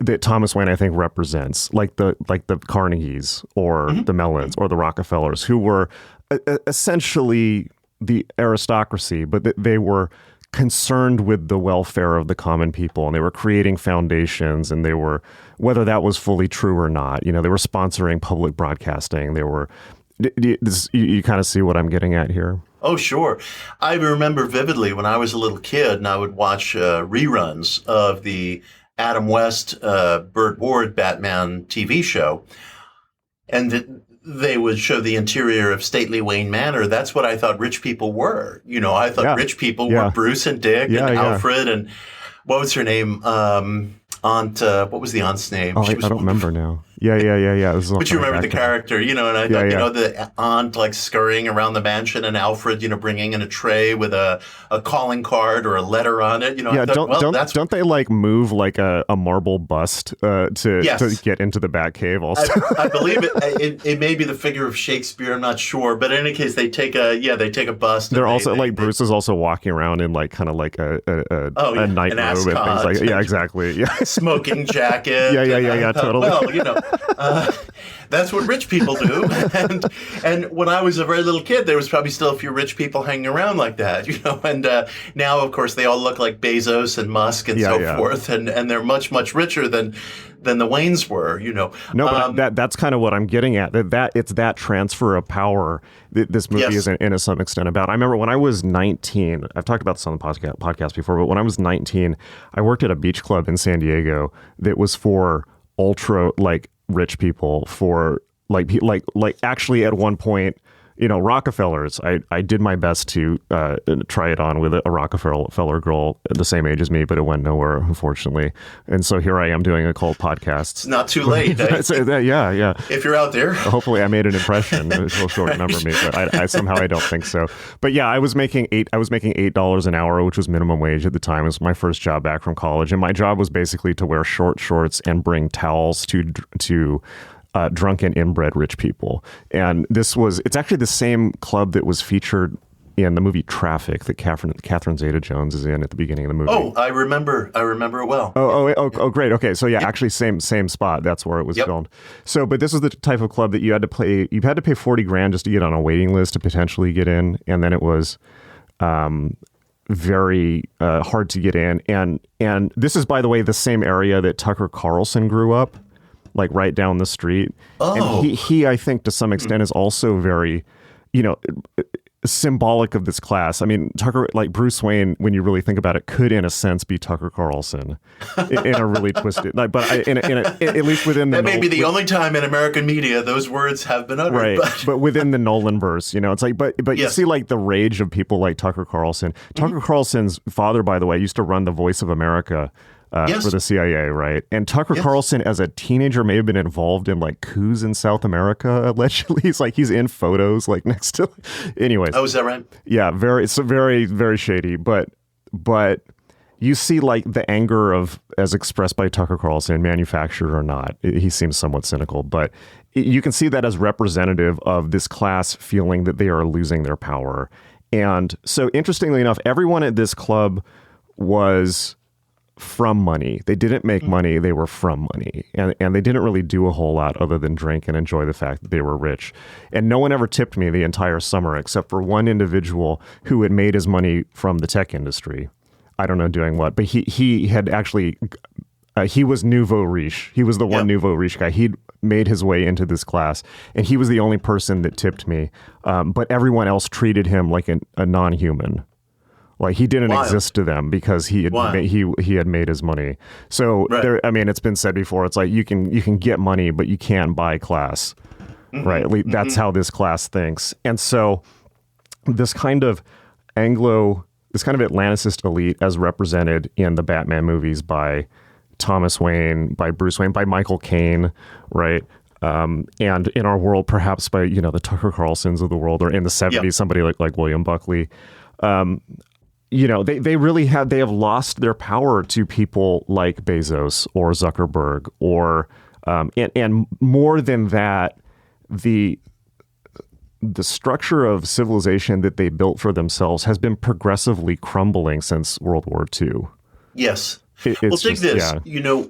That Thomas Wayne, I think, represents, like the Carnegies or the Mellons or the Rockefellers, who were essentially the aristocracy, but they were concerned with the welfare of the common people, and they were creating foundations, and they were, whether that was fully true or not, they were sponsoring public broadcasting, they were You kind of see what I'm getting at here. Oh, sure. I remember vividly when I was a little kid and I would watch reruns of the Adam West, Burt Ward Batman TV show. And they would show the interior of stately Wayne Manor. That's what I thought rich people were. I thought rich people were Bruce and Dick and Alfred and what was her name? What was the aunt's name? Oh, I don't remember now. Yeah. But you remember the character, and I thought, the aunt like scurrying around the mansion and Alfred, bringing in a tray with a calling card or a letter on it. I thought, don't they like move like a marble bust to get into the Batcave also? I believe it may be the figure of Shakespeare. I'm not sure, but in any case, they take a bust. They're also Bruce is also walking around in like kind of like a night robe and things like that. Yeah, exactly. Yeah, smoking jacket. Yeah, totally. Well, that's what rich people do. And when I was a very little kid, there was probably still a few rich people hanging around like that, And now, of course, they all look like Bezos and Musk and so forth, and they're much, much richer than the Waynes were, No, but that's kind of what I'm getting at. That it's that transfer of power that this movie is in some extent about. I remember when I was 19, I've talked about this on the podcast before, but when I was 19, I worked at a beach club in San Diego that was for ultra rich people, for like actually at one point, Rockefellers. I did my best to try it on with a Rockefeller girl the same age as me, but it went nowhere, unfortunately. And so here I am doing occult podcasts. It's not too late. Yeah. If you're out there. Hopefully I made an impression. She'll remember me, but I somehow I don't think so. But yeah, I was making $8 an hour, which was minimum wage at the time. It was my first job back from college. And my job was basically to wear short shorts and bring towels to drunken inbred rich people. And it's actually the same club that was featured in the movie Traffic that Catherine Zeta-Jones is in at the beginning of the movie. Oh, I remember it well. Oh, great. Okay, so actually same spot. That's where it was filmed. So, but this is the type of club that you had to pay $40,000 just to get on a waiting list to potentially get in, and then it was very hard to get in. And this is, by the way, the same area that Tucker Carlson grew up, like right down the street. Oh. And he, I think, to some extent, is also very, symbolic of this class. I mean, Tucker, like Bruce Wayne, when you really think about it, could in a sense be Tucker Carlson in a really twisted, at least within the. That may be the only time in American media those words have been uttered. Right, but within the Nolan verse, it's like, but you see like the rage of people like Tucker Carlson. Tucker Carlson's father, by the way, used to run the Voice of America. For the CIA, right? And Tucker Carlson, as a teenager, may have been involved in like coups in South America. Allegedly, he's in photos like next to. Anyways, oh, is that right? Yeah, it's very, very shady. But you see like the anger of, as expressed by Tucker Carlson, manufactured or not. He seems somewhat cynical, but you can see that as representative of this class feeling that they are losing their power. And so, interestingly enough, everyone at this club was from money. They didn't make money, they were from money. And they didn't really do a whole lot other than drink and enjoy the fact that they were rich. And no one ever tipped me the entire summer except for one individual who had made his money from the tech industry. I don't know doing what, but he had actually, he was nouveau riche. He was the one nouveau riche guy. He'd made his way into this class, and he was the only person that tipped me. But everyone else treated him like a non-human. Like he didn't exist to them because he had made his money. So it's been said before. It's like you can get money, but you can't buy class, right? That's how this class thinks. And so this kind of Atlanticist elite, as represented in the Batman movies by Thomas Wayne, by Bruce Wayne, by Michael Caine, right? And in our world, perhaps by the Tucker Carlsons of the world, or in the 70s, somebody like William Buckley. They have lost their power to people like Bezos or Zuckerberg, or and more than that, the structure of civilization that they built for themselves has been progressively crumbling since World War II. Yes. Well, take this. Yeah.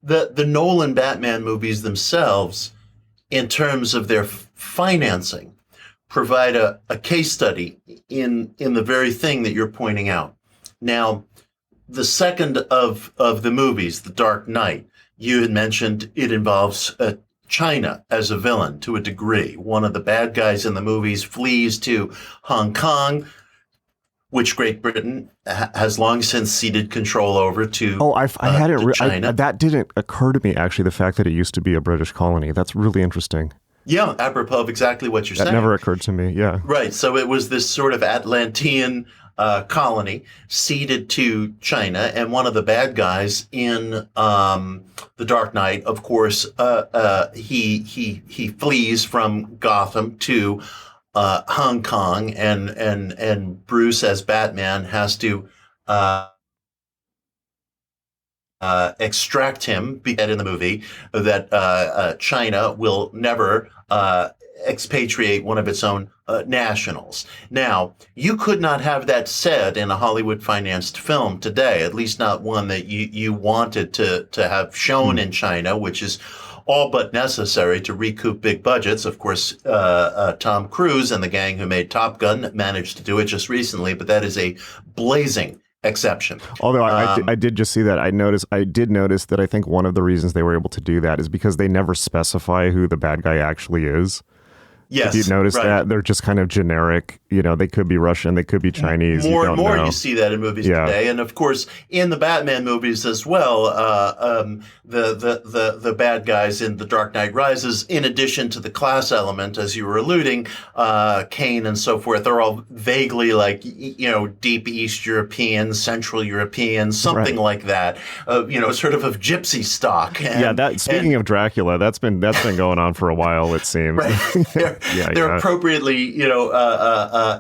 The Nolan Batman movies themselves, in terms of their financing, provide a case study in the very thing that you're pointing out. Now, the second of the movies, The Dark Knight, you had mentioned it involves China as a villain to a degree. One of the bad guys in the movies flees to Hong Kong, which Great Britain has long since ceded control over to China. That didn't occur to me, actually, the fact that it used to be a British colony. That's really interesting. Yeah, apropos of exactly what you're saying. That never occurred to me, yeah. Right, so it was this sort of Atlantean colony ceded to China, and one of the bad guys in The Dark Knight, of course, he flees from Gotham to Hong Kong, and Bruce as Batman has to extract him. Because in the movie that China will never expatriate one of its own nationals. Now, you could not have that said in a Hollywood-financed film today, at least not one that you wanted to have shown in China, which is all but necessary to recoup big budgets. Of course, Tom Cruise and the gang who made Top Gun managed to do it just recently, but that is a blazing exception. Although I did just see that. I did notice that I think one of the reasons they were able to do that is because they never specify who the bad guy actually is. Yes, if you notice that, they're just kind of generic. You know, they could be Russian, they could be Chinese. More and more you see that in movies today, and of course in the Batman movies as well. The bad guys in The Dark Knight Rises, in addition to the class element, as you were alluding, Kane and so forth, are all vaguely like deep East European, Central European, something like that. Sort of gypsy stock. Speaking of Dracula, that's been going on for a while. It seems. Right. They're appropriately,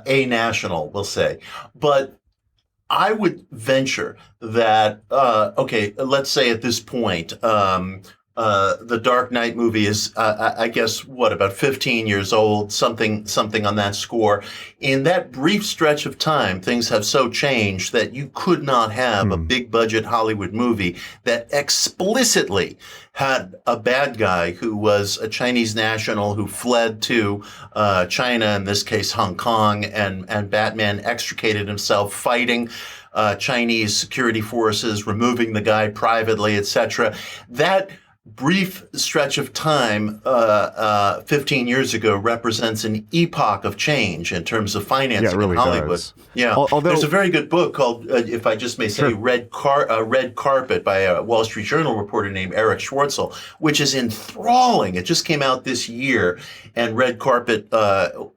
a-national, we'll say. But I would venture that, let's say at this point, the Dark Knight movie is, I guess, about 15 years old, something on that score. In that brief stretch of time, things have so changed that you could not have a big budget Hollywood movie that explicitly had a bad guy who was a Chinese national who fled to China, in this case Hong Kong, and Batman extricated himself fighting Chinese security forces, removing the guy privately, etc. That brief stretch of time 15 years ago represents an epoch of change in terms of financing in Hollywood. Does. Yeah, although there's a very good book called, if I just may say, Red Carpet by a Wall Street Journal reporter named Eric Schwartzel, which is enthralling. It just came out this year, and Red Carpet,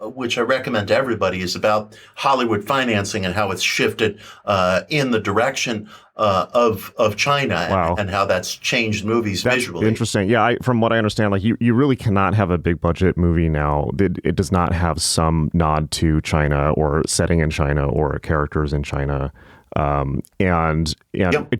which I recommend to everybody, is about Hollywood financing and how it's shifted in the direction of China and how that's changed movies visually. Interesting. Yeah, from what I understand, like you really cannot have a big budget movie now that it does not have some nod to China or setting in China or characters in China. And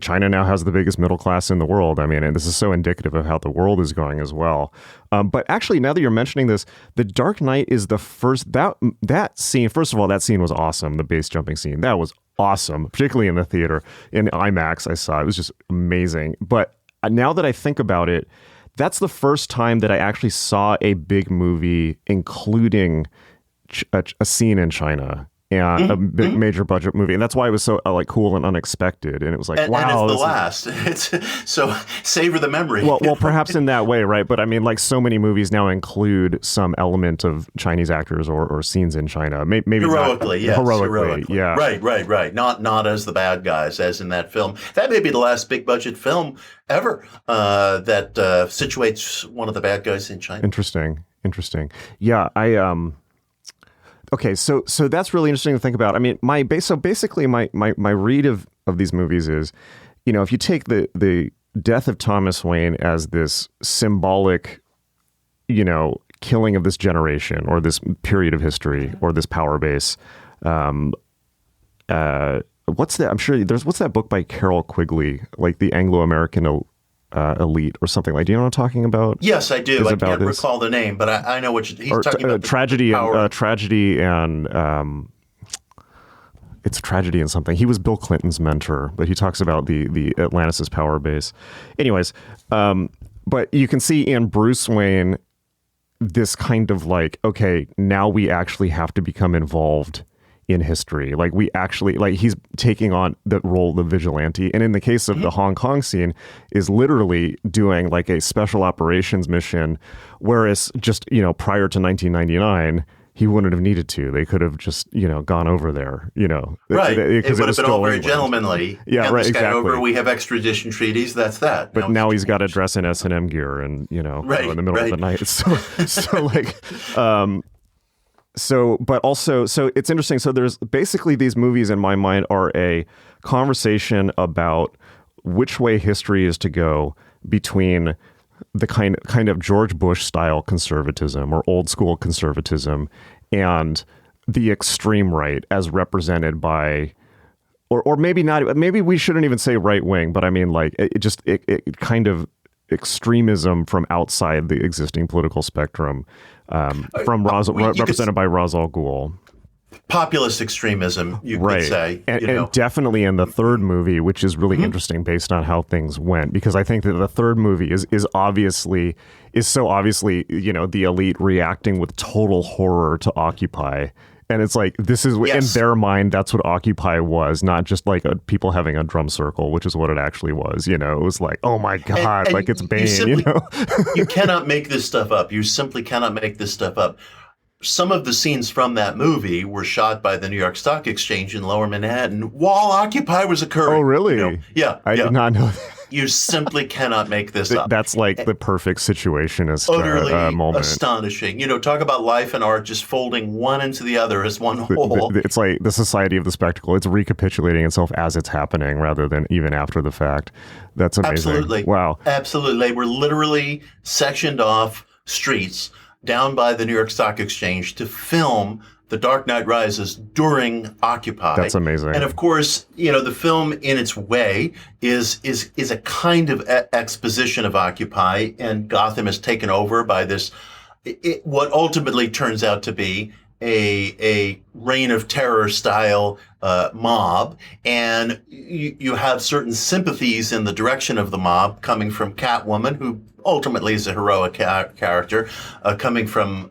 China now has the biggest middle class in the world. I mean, and this is so indicative of how the world is going as well. But actually, now that you're mentioning this, The Dark Knight is the first that scene. First of all, that scene was awesome. The base jumping scene, that was awesome, particularly in the theater. In IMAX, I saw it was just amazing. But now that I think about it, that's the first time that I actually saw a big movie including a scene in China. And a big major budget movie, and that's why it was so cool and unexpected. And it was like, wow, and it's the last. It's so savor the memory. Well, perhaps in that way, right? But I mean, like so many movies now include some element of Chinese actors or scenes in China. Maybe heroically, yes, heroically, yeah. Right. Not as the bad guys, as in that film. That may be the last big budget film ever that situates one of the bad guys in China. Interesting. Yeah, Okay, so that's really interesting to think about. I mean, my read of these movies is, if you take the death of Thomas Wayne as this symbolic, killing of this generation or this period of history or this power base, what's that? I'm sure what's that book by Carol Quigley, like the Anglo-American elite or something like. Do you know what I'm talking about? Yes, I do. I can't recall the name, but I know what he's talking about. Tragedy and it's Tragedy and something. He was Bill Clinton's mentor, but he talks about the Atlantis' power base. Anyways, but you can see in Bruce Wayne this kind of like, okay, now we actually have to become involved in history. Like we actually, like he's taking on the role of the vigilante. And in the case of the Hong Kong scene, is literally doing like a special operations mission, whereas just, prior to 1999, he wouldn't have needed to. They could have just, gone over there, Right. It would have been all very England. gentlemanly. Yeah, Get right, this guy exactly. over. We have extradition treaties. That's that. But now he's got to dress in S&M gear and, Right, in the middle of the night. So it's interesting. So there's basically these movies in my mind are a conversation about which way history is to go between the kind of George Bush style conservatism or old school conservatism and the extreme right as represented by, or maybe not, maybe we shouldn't even say right wing, but I mean like it kind of extremism from outside the existing political spectrum, represented by Ra's al Ghul. Populist extremism, you could say. And definitely in the third movie, which is really interesting based on how things went, because I think that the third movie is so obviously, the elite reacting with total horror to Occupy. And it's like, this is, in their mind, that's what Occupy was, not just like people having a drum circle, which is what it actually was. It was like, oh my God, and it's Bane, You cannot make this stuff up. You simply cannot make this stuff up. Some of the scenes from that movie were shot by the New York Stock Exchange in Lower Manhattan while Occupy was occurring. Oh, really? Yeah. I did not know that. You simply cannot make this up. That's like the perfect situationist utterly moment. Astonishing. Talk about life and art just folding one into the other as one whole. It's like the society of the spectacle. It's recapitulating itself as it's happening rather than even after the fact. That's amazing. Absolutely. Wow. Absolutely. They were literally sectioned off streets down by the New York Stock Exchange to film The Dark Knight Rises during Occupy. That's amazing. And of course, the film in its way is a kind of exposition of Occupy, and Gotham is taken over by this, what ultimately turns out to be a reign of terror style mob, and you have certain sympathies in the direction of the mob coming from Catwoman, who ultimately is a heroic character, coming from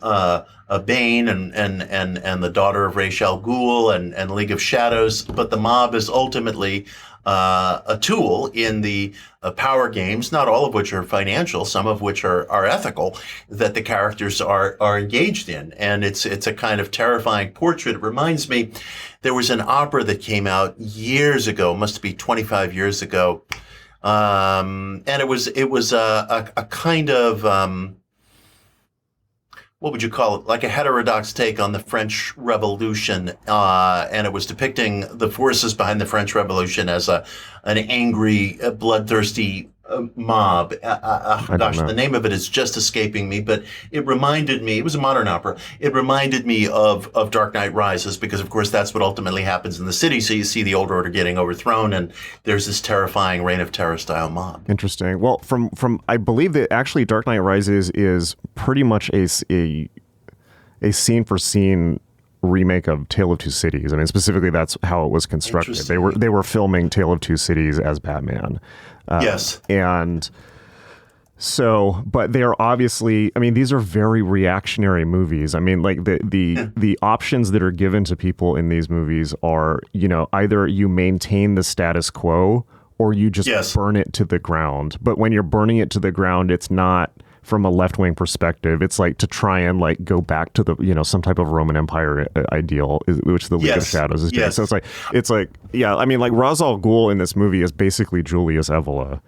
Bane and the daughter of Ra's al Ghul and League of Shadows, but the mob is ultimately a tool in the power games, not all of which are financial, some of which are ethical, that the characters are engaged in. And it's a kind of terrifying portrait. It reminds me, there was an opera that came out years ago, must be 25 years ago, and it was a kind of what would you call it? Like a heterodox take on the French Revolution, and it was depicting the forces behind the French Revolution as an angry, bloodthirsty mob. Gosh, the name of it is just escaping me, but it reminded me, it was a modern opera, it reminded me of Dark Knight Rises, because of course that's what ultimately happens in the city. So you see the old order getting overthrown, and there's this terrifying reign of terror style mob. Interesting. Well, from I believe that actually Dark Knight Rises is pretty much a scene for scene remake of Tale of Two Cities. I mean, specifically that's how it was constructed. They were filming Tale of Two Cities as Batman. Yes. And so, but they are obviously, I mean, these are very reactionary movies. I mean, like the options that are given to people in these movies are, either you maintain the status quo or you just burn it to the ground. But when you're burning it to the ground, it's not from a left-wing perspective. It's like to try and like go back to the, some type of Roman Empire ideal, which the League of Shadows is doing. So it's like, yeah, I mean, like Ra's al Ghul in this movie is basically Julius Evola.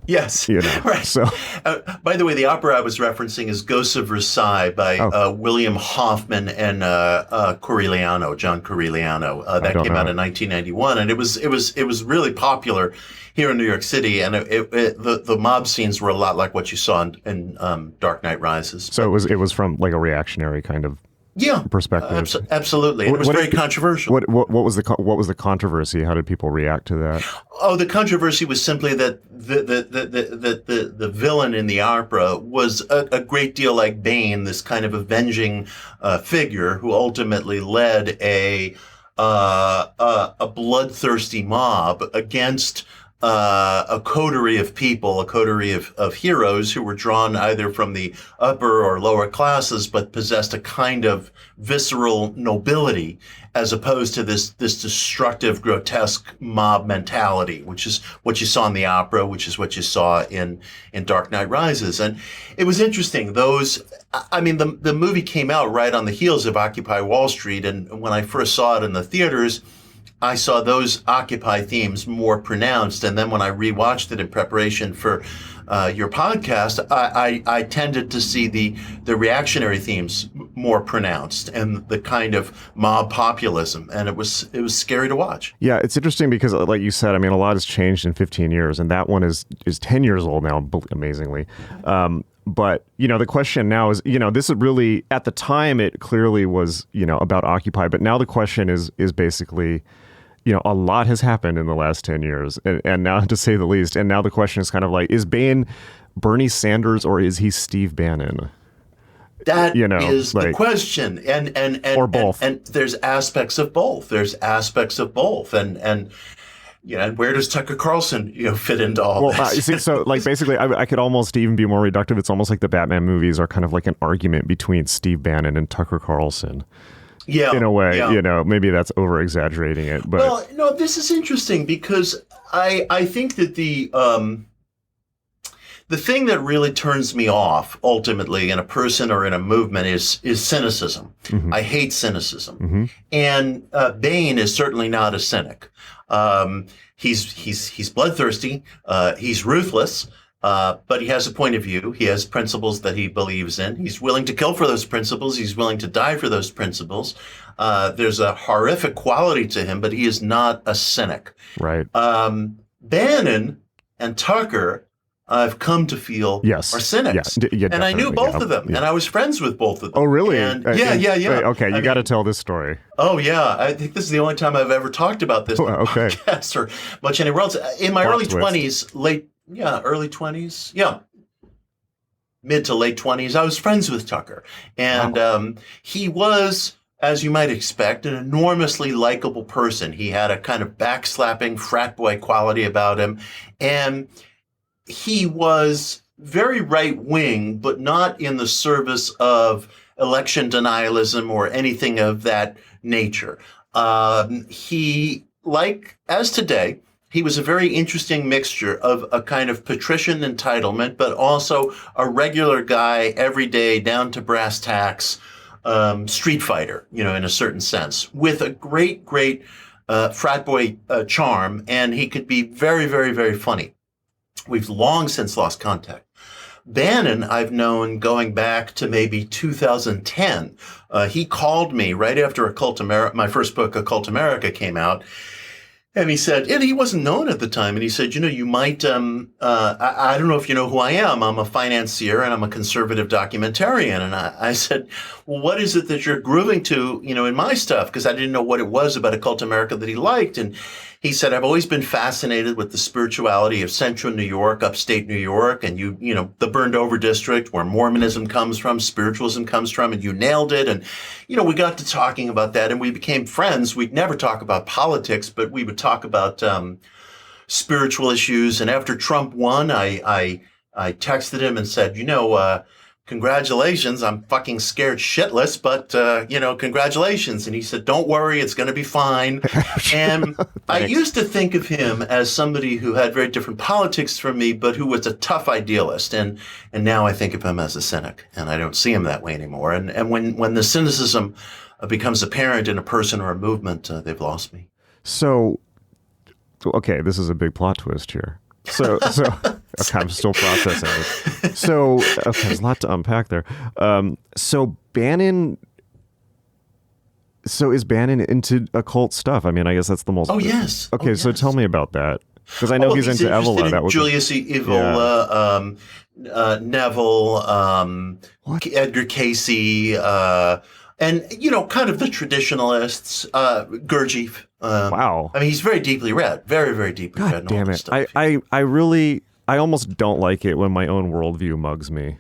Yes. Right. So, by the way, the opera I was referencing is Ghosts of Versailles by William Hoffman and John Corigliano. That came out in 1991, and it was really popular here in New York City, and the mob scenes were a lot like what you saw in Dark Knight Rises. So it was from like a reactionary kind of perspective. Absolutely. And it was very controversial. What was the controversy? How did people react to that? Oh, the controversy was simply that the villain in the opera was a great deal like Bane, this kind of avenging figure who ultimately led a bloodthirsty mob against a coterie of people, a coterie of heroes who were drawn either from the upper or lower classes, but possessed a kind of visceral nobility, as opposed to this destructive, grotesque mob mentality, which is what you saw in the opera, which is what you saw in Dark Knight Rises. And it was interesting. The movie came out right on the heels of Occupy Wall Street, and when I first saw it in the theaters, I saw those Occupy themes more pronounced. And then when I rewatched it in preparation for your podcast, I tended to see the reactionary themes more pronounced and the kind of mob populism. And it was scary to watch. Yeah, it's interesting because, like you said, I mean, a lot has changed in 15 years, and that one is 10 years old now, amazingly. But, the question now is, this is really, at the time, it clearly was, about Occupy. But now the question is basically, a lot has happened in the last 10 years, and now, to say the least. And now the question is kind of like, is Bane Bernie Sanders or is he Steve Bannon? That is the question. And or both. And there's aspects of both. And where does Tucker Carlson, fit into all this? So basically, I could almost even be more reductive. It's almost like the Batman movies are kind of like an argument between Steve Bannon and Tucker Carlson. Yeah, in a way, maybe that's over exaggerating it. But well, no, this is interesting because I think that the thing that really turns me off ultimately in a person or in a movement is cynicism. Mm-hmm. I hate cynicism, mm-hmm. And Bane is certainly not a cynic. He's bloodthirsty. He's ruthless. But he has a point of view. He has principles that he believes in. He's willing to kill for those principles. He's willing to die for those principles. There's a horrific quality to him, but he is not a cynic. Right. Bannon and Tucker, I've come to feel are cynics. Yeah, and I knew both of them, and I was friends with both of them. Oh, really? And, yeah. Okay, you got to tell this story. Oh, yeah. I think this is the only time I've ever talked about this podcast or much anywhere else. In my early 20s, early 20s. Yeah. Mid to late 20s. I was friends with Tucker. And he was, as you might expect, an enormously likable person. He had a kind of backslapping frat boy quality about him. And he was very right-wing, but not in the service of election denialism or anything of that nature. He, as today, he was a very interesting mixture of a kind of patrician entitlement, but also a regular guy, every day, down to brass tacks, street fighter, in a certain sense, with a great frat boy charm, and he could be very, very, very funny. We've long since lost contact. Bannon, I've known going back to maybe 2010. He called me right after my first book, Occult America, came out. And he said, and he wasn't known at the time. And he said, you might, I don't know if you know who I am. I'm a financier and I'm a conservative documentarian. And I said, well, what is it that you're grooving to, in my stuff? Because I didn't know what it was about Occult America that he liked. And he said, I've always been fascinated with the spirituality of central New York, upstate New York, and the burned over district where Mormonism comes from, spiritualism comes from, and you nailed it. And, we got to talking about that and we became friends. We'd never talk about politics, but we would talk about spiritual issues. And after Trump won, I texted him and said, congratulations. I'm fucking scared shitless, but, congratulations. And he said, don't worry, it's going to be fine. And I used to think of him as somebody who had very different politics from me, but who was a tough idealist. And now I think of him as a cynic, and I don't see him that way anymore. And when the cynicism becomes apparent in a person or a movement, they've lost me. So, okay, this is a big plot twist here. So okay, I'm still processing it. So, okay, there's a lot to unpack there. So is Bannon into occult stuff? I mean, I guess that's the most. Oh yes. Okay, oh, so yes. tell me about that, because I know he's into Evola. That was Julius Evola, Neville, Edgar Casey, and kind of the traditionalists, Gurdjieff. Wow. I mean, he's very deeply read, very, very deeply read. God damn it! I almost don't like it when my own worldview mugs me.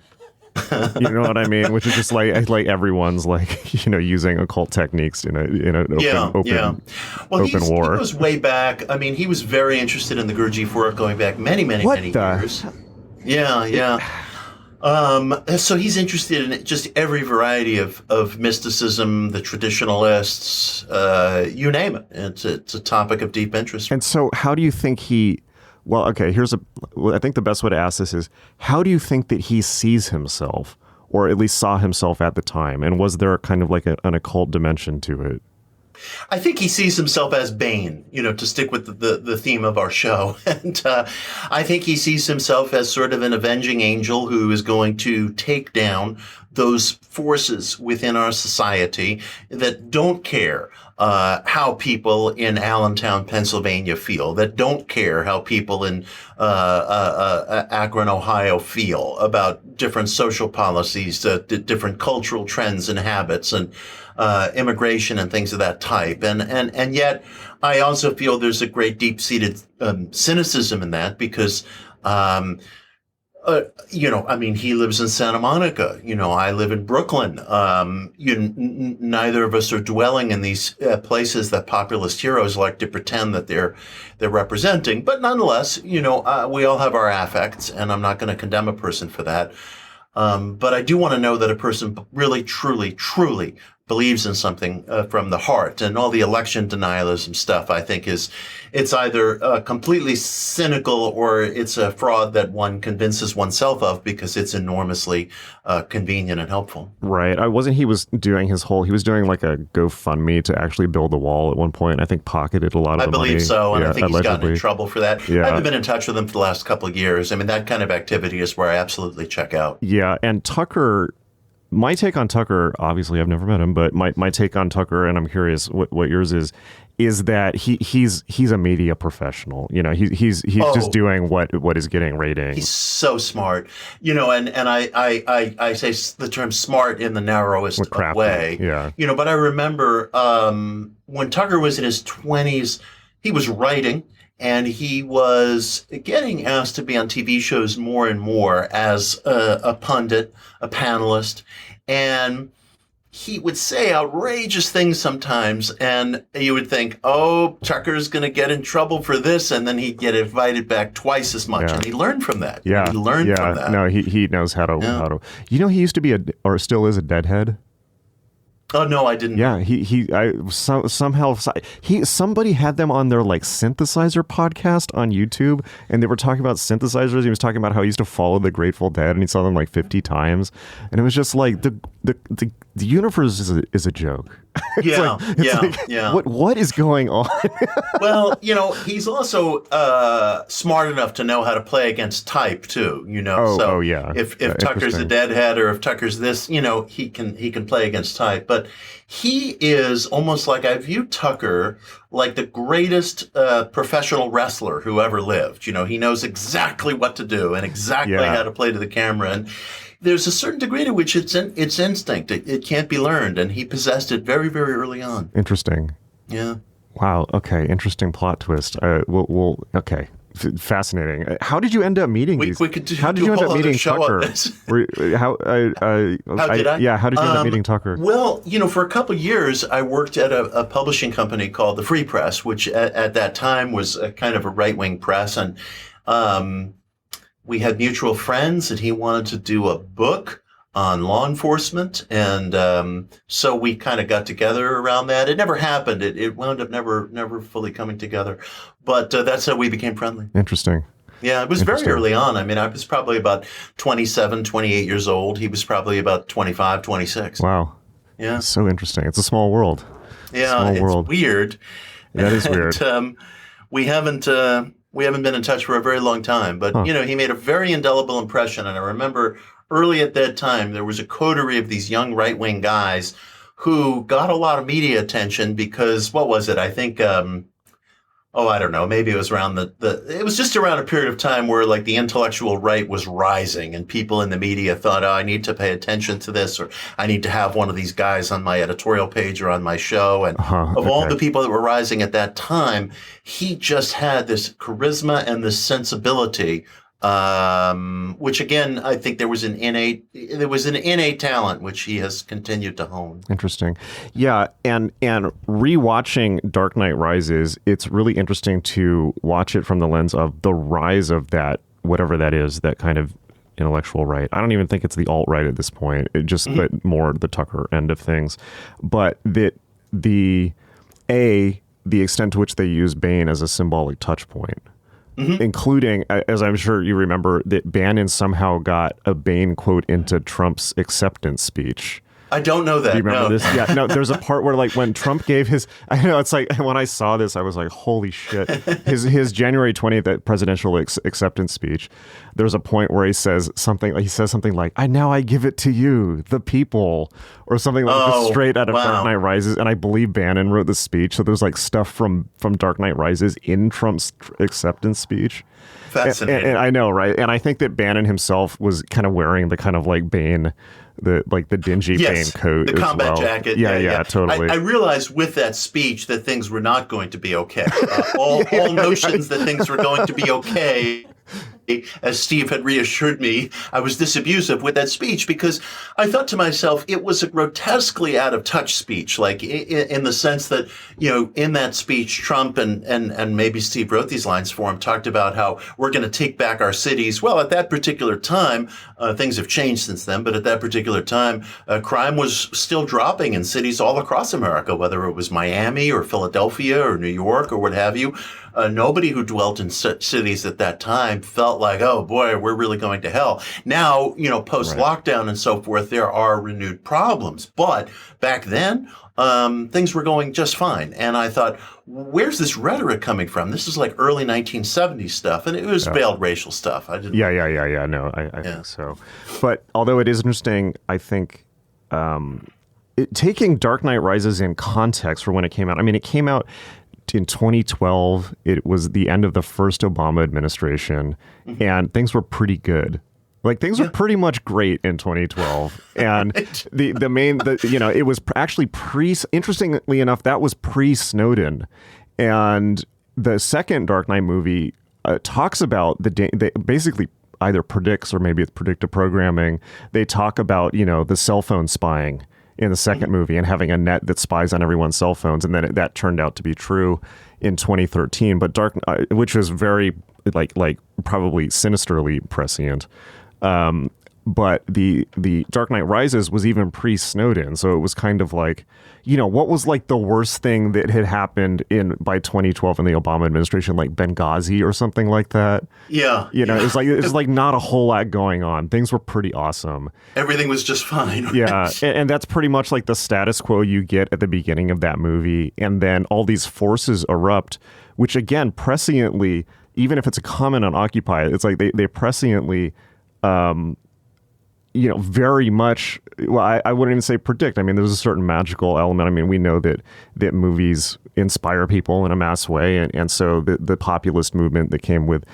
You know what I mean? Which is just like everyone's like, using occult techniques in an open war. He goes way back. I mean, he was very interested in the Gurdjieff work going back many years. Yeah. So he's interested in just every variety of mysticism, the traditionalists, you name it. It's a topic of deep interest. And so how do you think well, okay, I think the best way to ask this is, how do you think that he sees himself, or at least saw himself at the time? And was there kind of like an occult dimension to it? I think he sees himself as Bane, to stick with the theme of our show. And I think he sees himself as sort of an avenging angel who is going to take down those forces within our society that don't care how people in Allentown, Pennsylvania feel, that don't care how people in Akron, Ohio feel about different social policies, different cultural trends and habits, and immigration and things of that type. And yet I also feel there's a great deep-seated cynicism in that because he lives in Santa Monica. I live in Brooklyn. Neither of us are dwelling in these places that populist heroes like to pretend that they're representing. But nonetheless, we all have our affects, and I'm not going to condemn a person for that. But I do want to know that a person really, truly believes in something from the heart. And all the election denialism stuff, I think, it's either completely cynical or it's a fraud that one convinces oneself of because it's enormously convenient and helpful. Right. He was doing like a GoFundMe to actually build the wall at one point. I think pocketed a lot of the money. I believe so, and I think allegedly. He's gotten in trouble for that. Yeah. I haven't been in touch with him for the last couple of years. I mean, that kind of activity is where I absolutely check out. Yeah, and Tucker... My take on Tucker, obviously I've never met him, but my take on Tucker, and I'm curious what yours is that he's a media professional. He's just doing what is getting ratings. He's so smart, and I say the term smart in the narrowest way. Yeah. But I remember when Tucker was in his 20s, he was writing. And he was getting asked to be on TV shows more and more as a pundit, a panelist. And he would say outrageous things sometimes. And you would think, oh, Tucker's going to get in trouble for this. And then he'd get invited back twice as much. Yeah. And he learned from that. Yeah. He learned from that. No, he knows how to. He used to be or still is a deadhead. Oh no, I didn't. Yeah, somebody had them on their like synthesizer podcast on YouTube, and they were talking about synthesizers. He was talking about how he used to follow the Grateful Dead, and he saw them like 50 times, and it was just like the universe is a joke. Yeah. What is going on? Well, he's also smart enough to know how to play against type too. If Tucker's a deadhead or if Tucker's this, he can play against type. But he is almost like, I view Tucker like the greatest professional wrestler who ever lived. He knows exactly what to do and exactly how to play to the camera. And there's a certain degree to which it's instinct. It can't be learned, and he possessed it very, very early on. Interesting. Yeah. Wow. Okay. Interesting plot twist. Okay. Fascinating. How did you end up meeting these? How did you end up meeting Tucker? How did I? Yeah. How did you end up meeting Tucker? Well, for a couple of years, I worked at a publishing company called the Free Press, which at that time was a kind of a right-wing press, and we had mutual friends, and he wanted to do a book on law enforcement. And so we kind of got together around that. It never happened. It wound up never fully coming together. But that's how we became friendly. Interesting. Yeah, it was very early on. I mean, I was probably about 27, 28 years old. He was probably about 25, 26. Wow. Yeah. It's so interesting. It's a small world. Yeah, it's weird. That is weird. And, we haven't been in touch for a very long time, but he made a very indelible impression. And I remember early at that time, there was a coterie of these young right-wing guys who got a lot of media attention because, what was it? I think, I don't know. Maybe it was around it was just around a period of time where like the intellectual right was rising and people in the media thought, I need to pay attention to this, or I need to have one of these guys on my editorial page or on my show. And all the people that were rising at that time, he just had this charisma and this sensibility which again, I think there was an innate talent which he has continued to hone. Interesting. Yeah, and rewatching Dark Knight Rises, it's really interesting to watch it from the lens of the rise of that, whatever that is, that kind of intellectual right. I don't even think it's the alt-right at this point. It just, but more the Tucker end of things. But that the extent to which they use Bane as a symbolic touch point, including, as I'm sure you remember, that Bannon somehow got a Bane quote into Trump's acceptance speech. I don't know that. Do you remember this? Yeah, no, there's a part where, like, when Trump gave his, I know, it's like, when I saw this, I was like, holy shit. His January 20th presidential acceptance speech, there's a point where he says something like, I give it to you, the people, or something like this, straight out of Dark Knight Rises. And I believe Bannon wrote the speech. So there's like stuff from Dark Knight Rises in Trump's acceptance speech. Fascinating. And I know, right? And I think that Bannon himself was kind of wearing the kind of like Bane, the dingy Bane coat, the combat jacket. Yeah, totally. I realized with that speech that things were not going to be okay. All notions that things were going to be okay, as Steve had reassured me, I was disabusive with that speech, because I thought to myself, it was a grotesquely out of touch speech, like in the sense that, in that speech, Trump and maybe Steve wrote these lines for him, talked about how we're going to take back our cities. Well, at that particular time, things have changed since then, but at that particular time, crime was still dropping in cities all across America, whether it was Miami or Philadelphia or New York or what have you. Nobody who dwelt in cities at that time felt like, oh boy, we're really going to hell. Now, post-lockdown and so forth, there are renewed problems. But back then, things were going just fine. And I thought, where's this rhetoric coming from? This is like early 1970s stuff, and it was veiled racial stuff. I didn't. Yeah. No, I think so. But although it is interesting, I think taking Dark Knight Rises in context for when it came out. I mean, it came out in 2012. It was the end of the first Obama administration, and things were pretty good. Like, things were pretty much great in 2012. And it was actually interestingly enough, that was pre-Snowden. And the second Dark Knight movie talks about they basically either predicts, or maybe it's predictive programming. They talk about, the cell phone spying in the second movie and having a net that spies on everyone's cell phones. And then that turned out to be true in 2013, but which was very like probably sinisterly prescient. But the Dark Knight Rises was even pre-Snowden, so it was kind of like, what was like the worst thing that had happened by 2012 in the Obama administration, like Benghazi or something like that. Yeah, it's like not a whole lot going on. Things were pretty awesome. Everything was just fine. Right? Yeah, and that's pretty much like the status quo you get at the beginning of that movie, and then all these forces erupt, which again, presciently, even if it's a comment on Occupy, it's like they presciently. Very much, well, I wouldn't even say predict. I mean, there's a certain magical element. I mean, we know that movies inspire people in a mass way. And so the populist movement that came with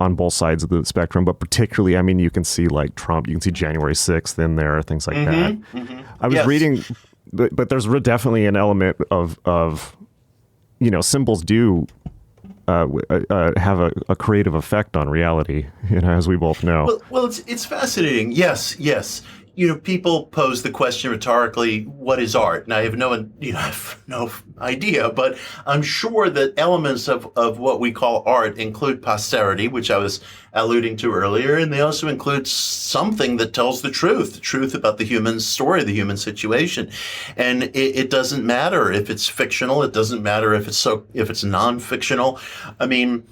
on both sides of the spectrum, but particularly, I mean, you can see like Trump, you can see January 6th in there, things like that. I was reading, but there's definitely an element of symbols do have a creative effect on reality, as we both know. Well, it's fascinating. Yes. People pose the question rhetorically, what is art? And I have no idea, but I'm sure that elements of what we call art include posterity, which I was alluding to earlier, and they also include something that tells the truth about the human story, the human situation. And it doesn't matter if it's fictional. It doesn't matter if it's non-fictional. I mean,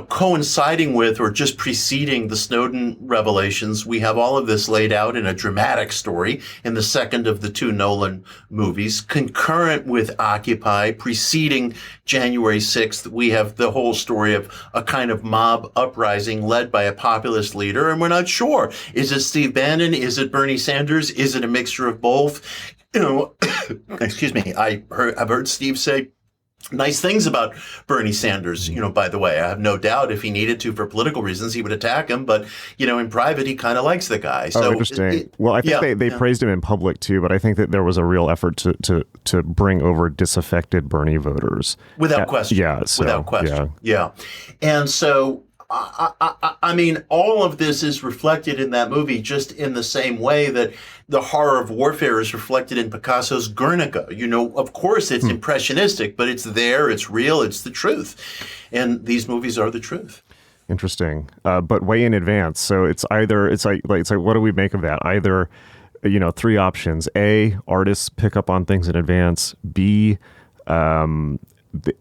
coinciding with or just preceding the Snowden revelations, we have all of this laid out in a dramatic story in the second of the two Nolan movies. Concurrent with Occupy, preceding January 6th, we have the whole story of a kind of mob uprising led by a populist leader, and we're not sure. Is it Steve Bannon? Is it Bernie Sanders? Is it a mixture of both? Excuse me, I've heard Steve say nice things about Bernie Sanders, by the way. I have no doubt if he needed to for political reasons, he would attack him. But, in private, he kind of likes the guy. So interesting. Well, I think they praised him in public, too. But I think that there was a real effort to bring over disaffected Bernie voters. Without question. Yeah. Without question. Yeah. And so I mean, all of this is reflected in that movie just in the same way that the horror of warfare is reflected in Picasso's Guernica. You know, of course it's impressionistic, but it's there, it's real, it's the truth. And these movies are the truth. Interesting. But way in advance. So it's either, it's like, what do we make of that? Either, you know, three options. A, artists pick up on things in advance. B,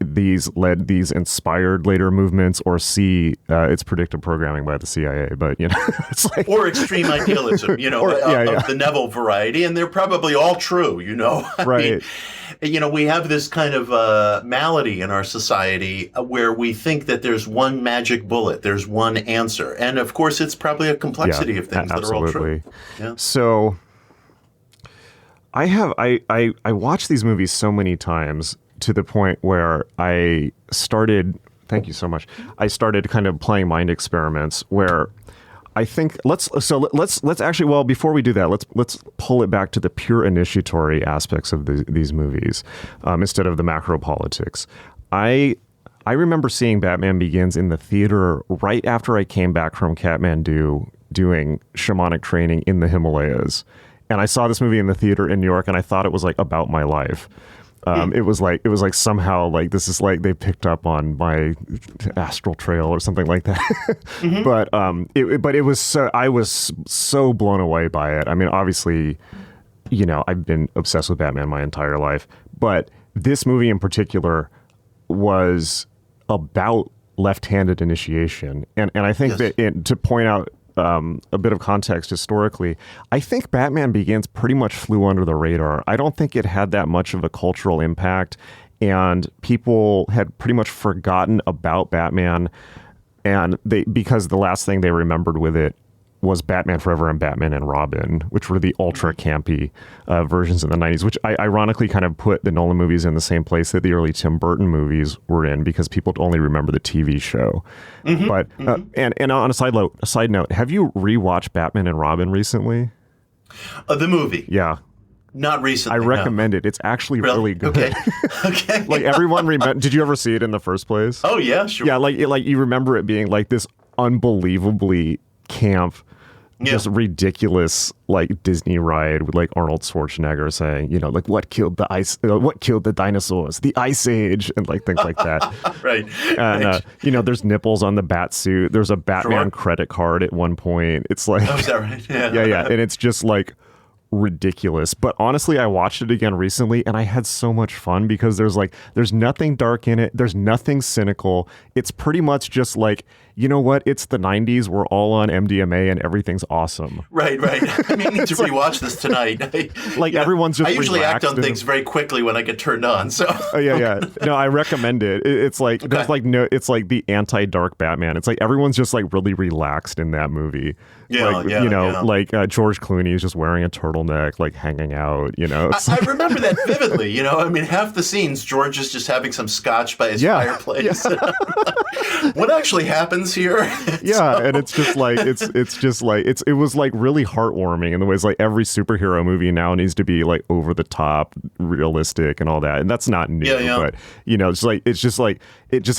these inspired later movements, or C, it's predictive programming by the CIA. But, you know, it's like, or extreme idealism, you know, of the Neville variety, and they're probably all true, you know. I mean, you know, we have this kind of malady in our society where we think that there's one magic bullet, there's one answer, and of course, it's probably a complexity of things that are all true. Yeah. So, I watched these movies so many times, to the point where I started, thank you so much, I started kind of playing mind experiments where I think, let's actually, well, before we do that, let's pull it back to the pure initiatory aspects of these movies, instead of the macro politics. I remember seeing Batman Begins in the theater right after I came back from Kathmandu doing shamanic training in the Himalayas. And I saw this movie in the theater in New York, and I thought it was like about my life. It was like somehow like this is like they picked up on my astral trail or something like that. But it was so, I was so blown away by it. I mean, obviously, you know, I've been obsessed with Batman my entire life, but this movie in particular was about left-handed initiation, and I think that to point out a bit of context historically, I think Batman Begins pretty much flew under the radar. I don't think it had that much of a cultural impact, and people had pretty much forgotten about Batman, and because the last thing they remembered with it was Batman Forever and Batman and Robin, which were the ultra campy versions in the 90s, which I ironically kind of put the Nolan movies in the same place that the early Tim Burton movies were in, because people only remember the TV show. But and on a side note, have you rewatched Batman and Robin recently? The movie? Yeah. Not recently. I recommend it. It's actually really good. Okay. Okay. Like everyone did you ever see it in the first place? Oh yeah, sure. Yeah, like you remember it being like this unbelievably camp, just ridiculous like Disney ride with like Arnold Schwarzenegger saying, you know, like what killed the dinosaurs, the Ice Age, and like things like that. Right. And you know, there's nipples on the bat suit. There's a Batman credit card at one point. It's like, oh, is that right? Yeah, and it's just like ridiculous. But honestly, I watched it again recently and I had so much fun because there's nothing dark in it. There's nothing cynical. It's pretty much just like, you know what? It's the 90s. We're all on MDMA and everything's awesome. Right. I mean, I need to rewatch this tonight. Everyone's just I usually act on things very quickly when I get turned on. So yeah. No, I recommend it. It's like there's like it's like the anti-dark Batman. It's like everyone's just like really relaxed in that movie. George Clooney is just wearing a turtleneck, like hanging out, you know. I remember that vividly, you know. I mean, half the scenes, George is just having some scotch by his fireplace. Yeah. What actually happens here? And it's just like it was like really heartwarming in the ways like every superhero movie now needs to be like over the top, realistic, and all that. And that's not new, but you know, it just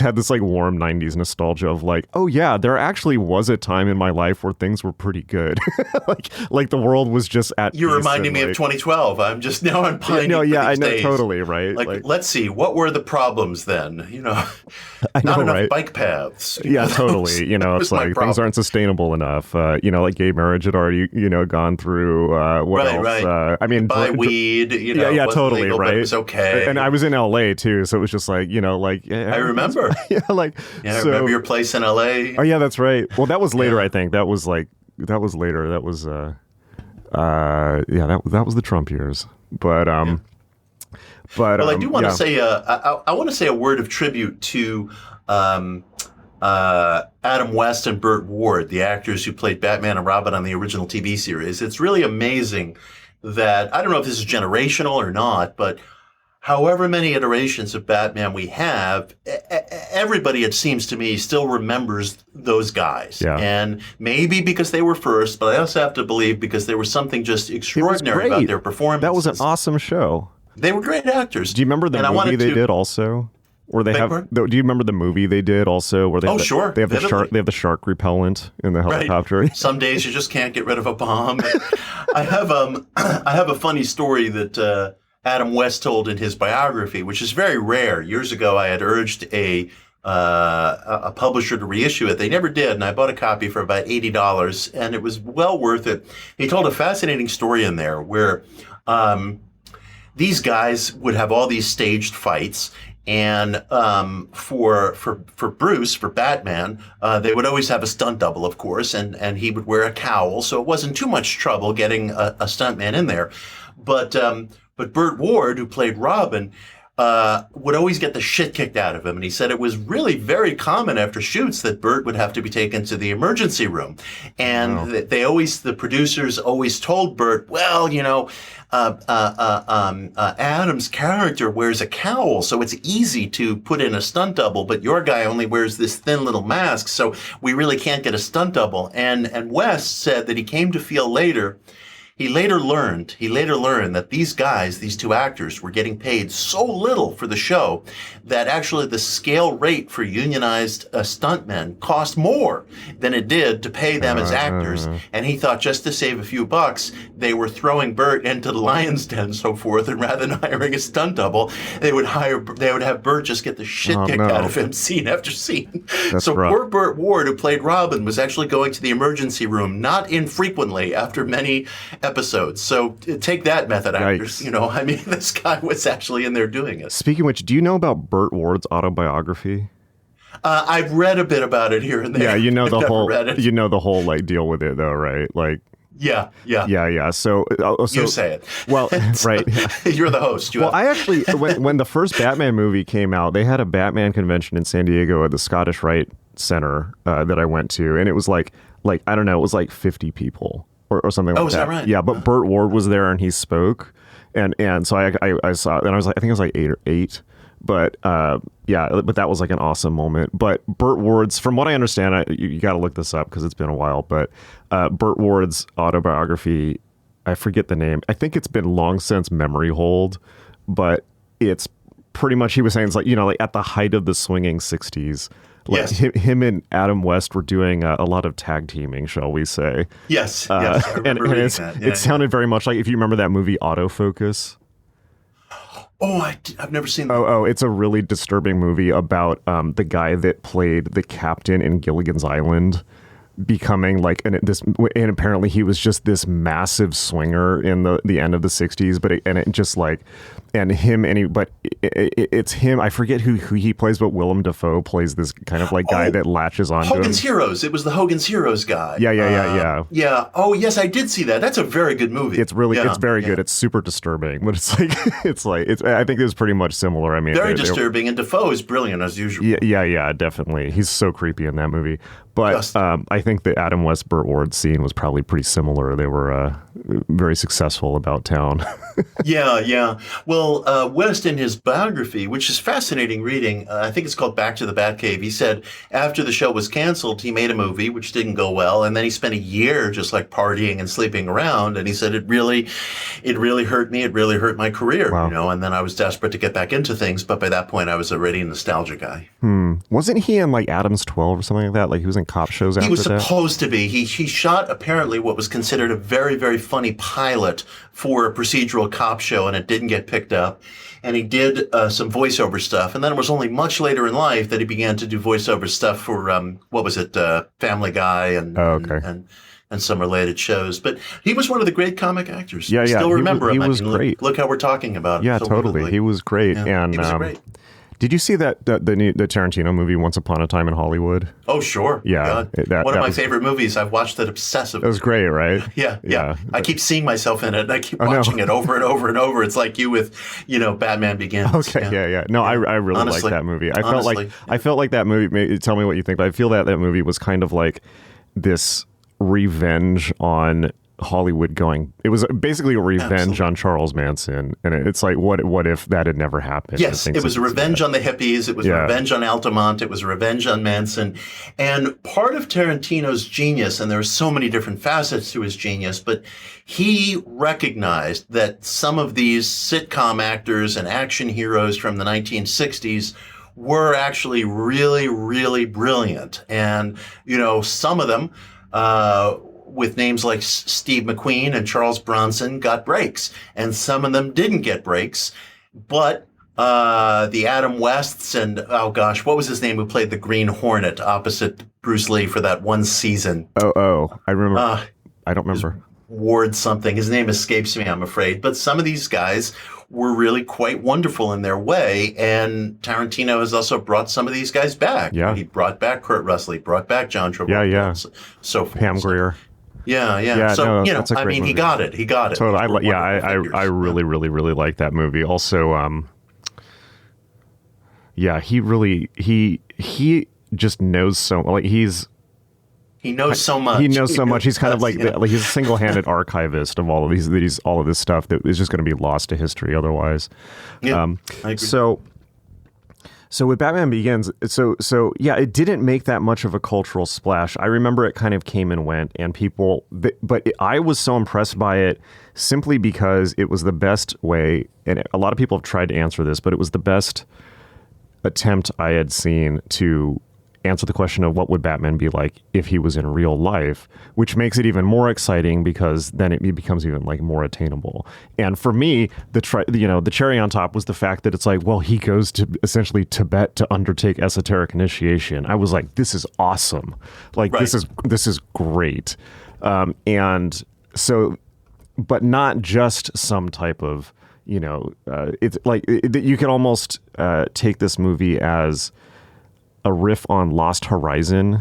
had this like warm 90s nostalgia of like, oh yeah, there actually was a time in my life where things were pretty good. like the world was just at You're reminding me of 2012. I'm just now on pining for these I know days. Totally, right? Like, let's see, what were the problems then? You know, not enough bike paths. Yeah, totally. You know, it's like things aren't sustainable enough. You know, like gay marriage had already, you know, gone through what else? Right. I mean, buy weed, you know, totally, legal, right? But it was okay. And I was in LA too, so it was just like, you know, like I remember. I remember your place in LA. Oh yeah, that's right. Well, that was later, I think. That was later. That was the Trump years. But well, I do want to say I want to say a word of tribute to Adam West and Burt Ward, the actors who played Batman and Robin on the original TV series. It's really amazing that, I don't know if this is generational or not, but however many iterations of Batman we have, everybody, it seems to me, still remembers those guys. Yeah. And maybe because they were first, but I also have to believe because there was something just extraordinary about their performance. That was an awesome show. They were great actors. Do you remember the movie they did also? Or they Beg have. pardon? Do you remember the movie they did also? Where they have sure. They have the Vividly. shark. They have the shark repellent in the helicopter. Right. Some days you just can't get rid of a bomb. I have a funny story that Adam West told in his biography, which is very rare. Years ago, I had urged a publisher to reissue it. They never did, and I bought a copy for about $80, and it was well worth it. He told a fascinating story in there where these guys would have all these staged fights. And for Bruce, for Batman, they would always have a stunt double, of course, and he would wear a cowl, so it wasn't too much trouble getting a stuntman in there. But Burt Ward, who played Robin, would always get the shit kicked out of him. And he said it was really very common after shoots that Burt would have to be taken to the emergency room. And the producers always told Burt, well, Adam's character wears a cowl, so it's easy to put in a stunt double, but your guy only wears this thin little mask, so we really can't get a stunt double. And West said that he came to feel later, he later learned that these guys, these two actors, were getting paid so little for the show that actually the scale rate for unionized stuntmen cost more than it did to pay them as actors. And he thought just to save a few bucks, they were throwing Burt into the lion's den and so forth, and rather than hiring a stunt double, they would have Burt just get the shit kicked out of him scene after scene. So poor Burt Ward, who played Robin, was actually going to the emergency room not infrequently after many episodes. So take that, method actors. This guy was actually in there doing it. Speaking of which, do you know about Burt Ward's autobiography? I've read a bit about it here and there. Yeah, you know the whole like deal with it though, right? Like Yeah. So you say it. Well, right. You're the host. I actually, when the first Batman movie came out, they had a Batman convention in San Diego at the Scottish Rite Center that I went to, and it was like I don't know, it was like 50 people or something like that. Oh, is that right? Yeah, but Burt Ward was there and he spoke, and so I saw it, and I was like, I think it was like 8. But but that was like an awesome moment. But Burt Ward's, from what I understand, you got to look this up because it's been a while. But Burt Ward's autobiography, I forget the name. I think it's been long since memory hold, but it's pretty much, he was saying it's like, like at the height of the swinging 60s. Like yes. him and Adam West were doing a lot of tag teaming, shall we say? Yes. I remember reading that. It sounded very much like, if you remember that movie Autofocus. Oh, I've never seen that. Oh, it's a really disturbing movie about the guy that played the captain in Gilligan's Island becoming like and apparently he was just this massive swinger in the end of the 60s, it's him. I forget who he plays, but Willem Dafoe plays this kind of like guy that latches on Hogan's to him. Heroes. It was the Hogan's Heroes guy. Yeah. Yeah. Oh, yes, I did see that. That's a very good movie. It's really, it's very good. It's super disturbing, but I think it was pretty much similar. I mean, very disturbing, and Dafoe is brilliant as usual. Yeah, definitely. He's so creepy in that movie. But I think the Adam West Burt Ward scene was probably pretty similar. They were very successful about town. Yeah. Well, West in his biography, which is fascinating reading, I think it's called Back to the Batcave. He said after the show was canceled, he made a movie which didn't go well, and then he spent a year just like partying and sleeping around. And he said it really hurt me. It really hurt my career. Wow. And then I was desperate to get back into things, but by that point I was already a nostalgia guy. Wasn't he in like Adam's 12 or something like that? Like he was in cop shows after that? He was supposed to be. He shot apparently what was considered a very, very funny pilot for a procedural cop show, and it didn't get picked up. And he did some voiceover stuff. And then it was only much later in life that he began to do voiceover stuff for, Family Guy and some related shows. But he was one of the great comic actors. Yeah. Still remember him. He was great. Look how we're talking about him. Yeah, so totally. vividly. He was great. Yeah, and he was great. Did you see the Tarantino movie Once Upon a Time in Hollywood? Oh, sure. Yeah. One of my favorite movies. I've watched it obsessively. It was great, right? Yeah. I keep seeing myself in it, and I keep watching it over and over and over. It's like you with, Batman Begins. Okay, yeah. No, I really liked that movie. I felt like that movie, tell me what you think, but I feel that movie was kind of like this revenge on Hollywood going. It was basically a revenge on Charles Manson, and it's like, what if that had never happened? Yes, it was a revenge on the hippies. It was a revenge on Altamont. It was a revenge on Manson. And part of Tarantino's genius, and there are so many different facets to his genius, but he recognized that some of these sitcom actors and action heroes from the 1960s were actually really, really brilliant. And, some of them, with names like Steve McQueen and Charles Bronson, got breaks. And some of them didn't get breaks. But the Adam Wests and, what was his name who played the Green Hornet opposite Bruce Lee for that one season? I remember. I don't remember. Ward something. His name escapes me, I'm afraid. But some of these guys were really quite wonderful in their way. And Tarantino has also brought some of these guys back. Yeah. He brought back Kurt Russell. He brought back John Travolta. Yeah. So forth. Pam Grier. Yeah. So, that's a great movie. he got it. Totally. I really, really, really like that movie. Also, he just knows so, like, he knows so much. He knows so much. He's kind of like he's a single-handed archivist of all of all of this stuff that is just going to be lost to history otherwise. Yeah, I agree. So with Batman Begins, it didn't make that much of a cultural splash. I remember it kind of came and went, and I was so impressed by it simply because it was the best way, and a lot of people have tried to answer this, but it was the best attempt I had seen to answer the question of what would Batman be like if he was in real life, which makes it even more exciting because then it becomes even like more attainable. And for me, the cherry on top was the fact that it's like, well, he goes to essentially Tibet to undertake esoteric initiation. I was like, this is awesome. Like, right. This is great. And so, but not just some type of, it's like you can almost take this movie as a riff on Lost Horizon,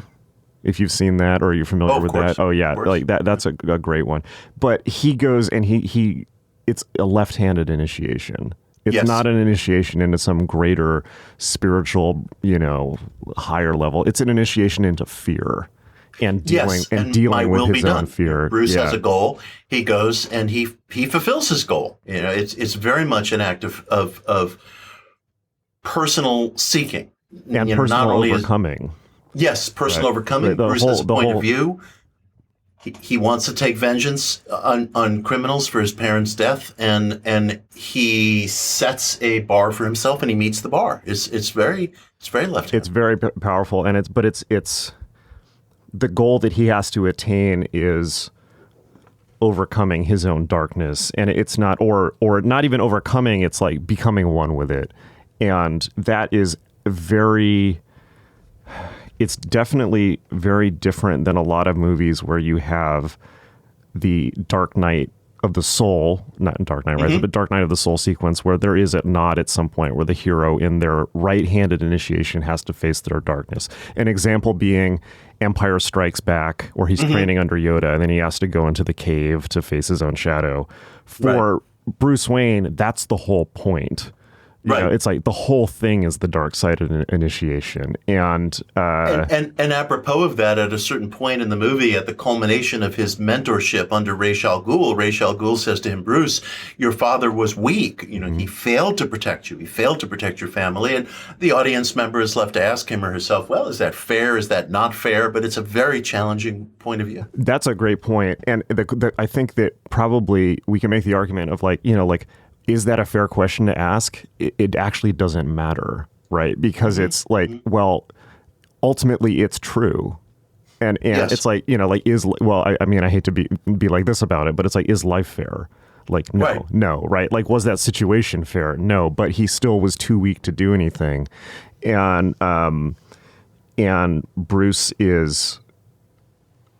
if you've seen that or you're familiar with that. Oh yeah, like that's a great one. But he goes and he it's a left-handed initiation. It's not an initiation into some greater spiritual, higher level. It's an initiation into fear and dealing with his own fear. Bruce has a goal. He goes and he fulfills his goal. It's very much an act of personal seeking. And personal overcoming. Personal overcoming. Bruce has a point of view. He wants to take vengeance on criminals for his parents' death, and he sets a bar for himself, and he meets the bar. It's very left-handed. It's very powerful, and it's the goal that he has to attain is overcoming his own darkness, and it's not or not even overcoming. It's like becoming one with it, and that is it's definitely very different than a lot of movies where you have the Dark Knight of the Soul, not Dark Knight Rises, but Dark Knight of the Soul sequence where there is a nod at some point where the hero in their right-handed initiation has to face their darkness. An example being Empire Strikes Back, where he's training under Yoda and then he has to go into the cave to face his own shadow. For Bruce Wayne, that's the whole point. It's like the whole thing is the dark side of initiation. And apropos of that, at a certain point in the movie, at the culmination of his mentorship under Ra's al Ghul says to him, Bruce, your father was weak. He failed to protect you. He failed to protect your family. And the audience member is left to ask him or herself, well, is that fair? Is that not fair? But it's a very challenging point of view. That's a great point. And I think that probably we can make the argument of is that a fair question to ask? It actually doesn't matter, right? Because it's like, well, ultimately it's true. And it's like, I hate to be like this about it, but it's like, is life fair? Like, no, right? Like, was that situation fair? No, but he still was too weak to do anything. And Bruce is,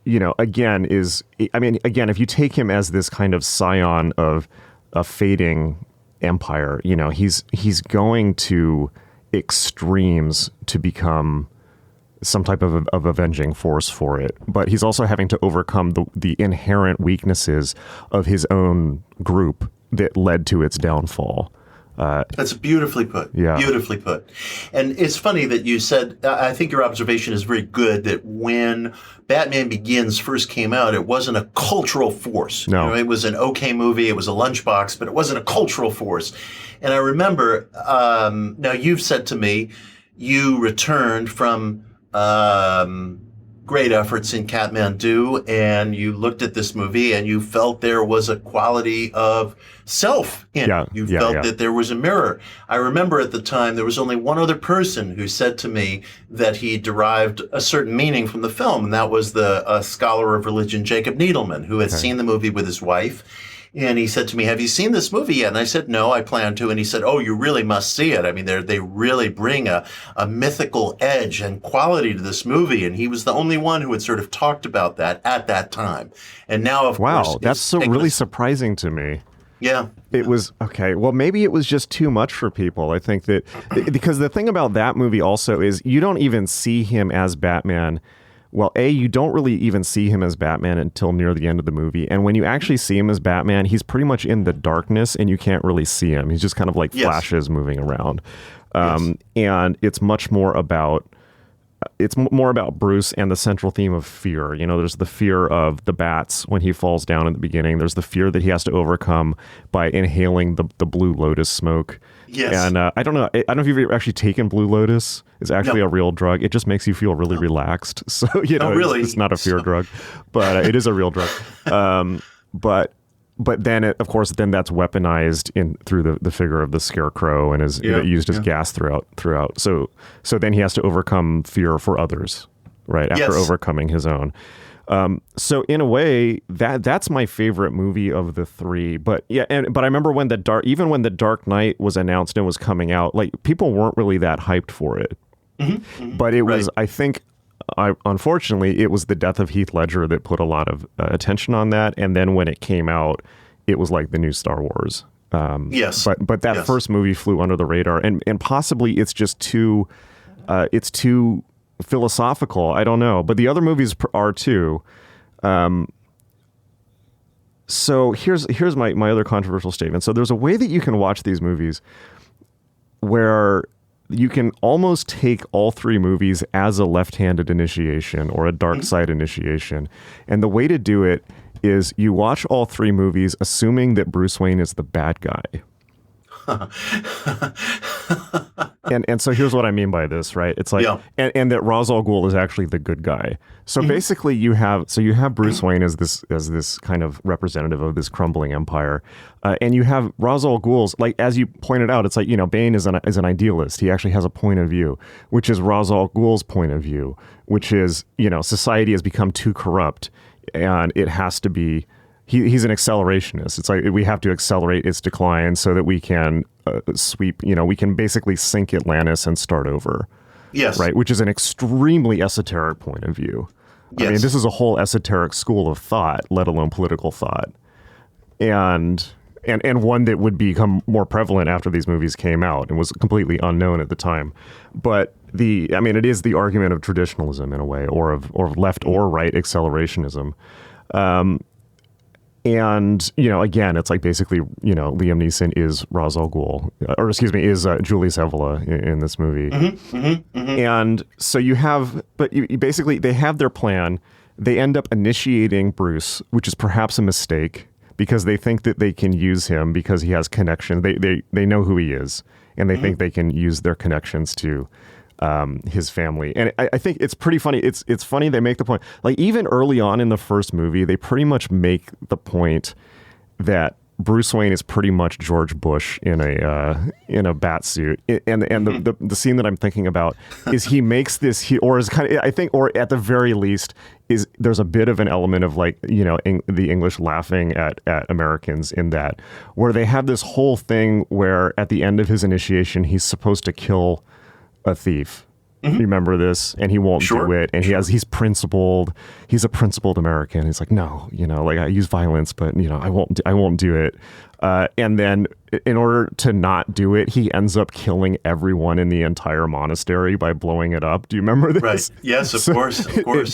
again, if you take him as this kind of scion of a fading empire, he's going to extremes to become some type of avenging force for it, but he's also having to overcome the inherent weaknesses of his own group that led to its downfall. That's beautifully put. Yeah. Beautifully put. And it's funny that you said, I think your observation is very good, that when Batman Begins first came out, it wasn't a cultural force. No. It was an okay movie, it was a lunchbox, but it wasn't a cultural force. And I remember, now you've said to me, you returned from great efforts in Kathmandu, and you looked at this movie and you felt there was a quality of self in it. You felt that there was a mirror. I remember at the time there was only one other person who said to me that he derived a certain meaning from the film, and that was the scholar of religion, Jacob Needleman, who had seen the movie with his wife. And he said to me, "Have you seen this movie yet?" And I said, "No, I plan to." And he said, "Oh, you really must see it. I mean, they really bring a mythical edge and quality to this movie." And he was the only one who had sort of talked about that at that time. And now, of course... Wow, that's so really surprising to me. Yeah. It was, okay, well, maybe it was just too much for people. I think that, because the thing about that movie also is you don't even see him as Batman. Well, you don't really even see him as Batman until near the end of the movie. And when you actually see him as Batman, he's pretty much in the darkness and you can't really see him. He's just kind of like flashes moving around. And it's much more about, Bruce and the central theme of fear. You know, there's the fear of the bats when he falls down in the beginning. There's the fear that he has to overcome by inhaling the Blue Lotus smoke. Yes. And I don't know if you've ever actually taken Blue Lotus. It's actually a real drug. It just makes you feel really relaxed. So, you know, it's not a fear drug, but it is a real drug. But then, of course, that's weaponized through the figure of the Scarecrow and is used as gas throughout. So then he has to overcome fear for others, right? After overcoming his own. So in a way, that's my favorite movie of the three. But I remember when even when the Dark Knight was announced and was coming out, like people weren't really that hyped for it. But it was, I think, unfortunately, it was the death of Heath Ledger that put a lot of attention on that. And then when it came out, it was like the new Star Wars. But that first movie flew under the radar, and possibly it's just too philosophical. I don't know, but the other movies are too. So here's my other controversial statement. So there's a way that you can watch these movies where you can almost take all three movies as a left-handed initiation or a dark side initiation. And the way to do it is you watch all three movies assuming that Bruce Wayne is the bad guy. And so here's what I mean by this, right? It's like, and that Ra's al Ghul is actually the good guy. So basically you have Bruce Wayne as this kind of representative of this crumbling empire. And you have Ra's al Ghul's, like, as you pointed out, it's like, you know, Bane is an idealist. He actually has a point of view, which is Ra's al Ghul's point of view, which is, you know, society has become too corrupt and it has to be, he's an accelerationist. It's like we have to accelerate its decline so that we can sweep, you know, we can basically sink Atlantis and start over. Yes. Right, which is an extremely esoteric point of view. Yes. I mean, this is a whole esoteric school of thought, let alone political thought. And one that would become more prevalent after these movies came out and was completely unknown at the time. But it is the argument of traditionalism in a way, or of left or right accelerationism. And, you know, again, it's like basically, you know, Liam Neeson is Ra's al Ghul, or excuse me, is Julius Evola in this movie. And so you have, but you basically, they have their plan. They end up initiating Bruce, which is perhaps a mistake because they think that they can use him because he has connections. They know who he is, and they think they can use their connections to his family. And I think it's pretty funny. It's funny they make the point, like even early on in the first movie, they pretty much make the point that Bruce Wayne is pretty much George Bush in a bat suit. And the scene that I'm thinking about is he makes this, or at the very least there's a bit of an element of, like, you know, the English laughing at Americans in that, where they have this whole thing where at the end of his initiation, he's supposed to kill a thief. Remember this? And he won't do it. And he's principled. He's a principled American. He's like, no, you know, like, I use violence, but, you know, I won't do it. And then in order to not do it, he ends up killing everyone in the entire monastery by blowing it up. Do you remember this? Right. Yes, of course.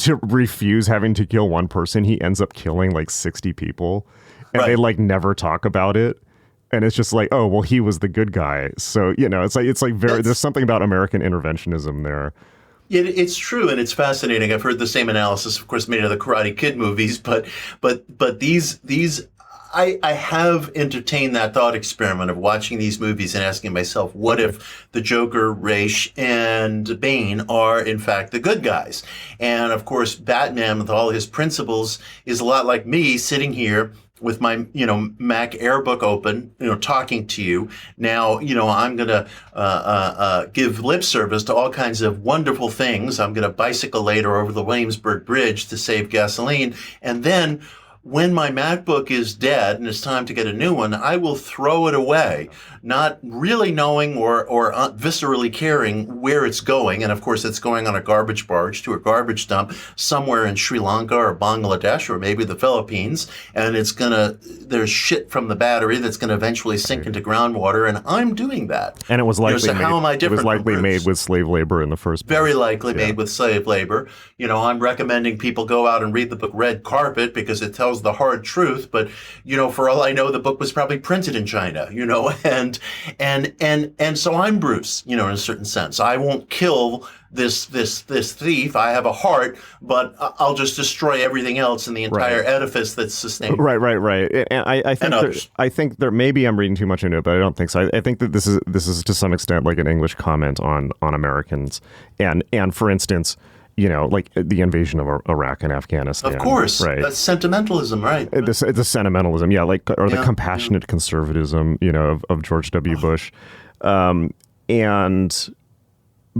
To refuse having to kill one person, he ends up killing like 60 people. And they like never talk about it. And it's just like, oh, well, he was the good guy. So, you know, it's like there's something about American interventionism there. Yeah, it's true, and it's fascinating. I've heard the same analysis, of course, made of the Karate Kid movies, but these I have entertained that thought experiment of watching these movies and asking myself, what if the Joker, Ra's, and Bane are in fact the good guys? And of course, Batman with all his principles is a lot like me sitting here with my, Mac Airbook open, talking to you. Now, I'm going to give lip service to all kinds of wonderful things. I'm going to bicycle later over the Williamsburg Bridge to save gasoline. And then when my MacBook is dead and it's time to get a new one, I will throw it away, not really knowing or viscerally caring where it's going. And of course, it's going on a garbage barge to a garbage dump somewhere in Sri Lanka or Bangladesh or maybe the Philippines. And there's shit from the battery that's going to eventually sink into groundwater. And I'm doing that. And it was likely, so how am I different? It was likely made with slave labor in the first place. Very likely made with slave labor. I'm recommending people go out and read the book Red Carpet because it tells the hard truth. But, for all I know, the book was probably printed in China, and so I'm Bruce, in a certain sense. I won't kill this thief. I have a heart, but I'll just destroy everything else in the entire edifice that's sustained. Right. And I think there maybe I'm reading too much into it, but I don't think so. I think that this is to some extent like an English comment on Americans, and for instance, like the invasion of Iraq and Afghanistan. Of course, right? That's sentimentalism, right? It's a sentimentalism, the compassionate conservatism, of George W. Bush,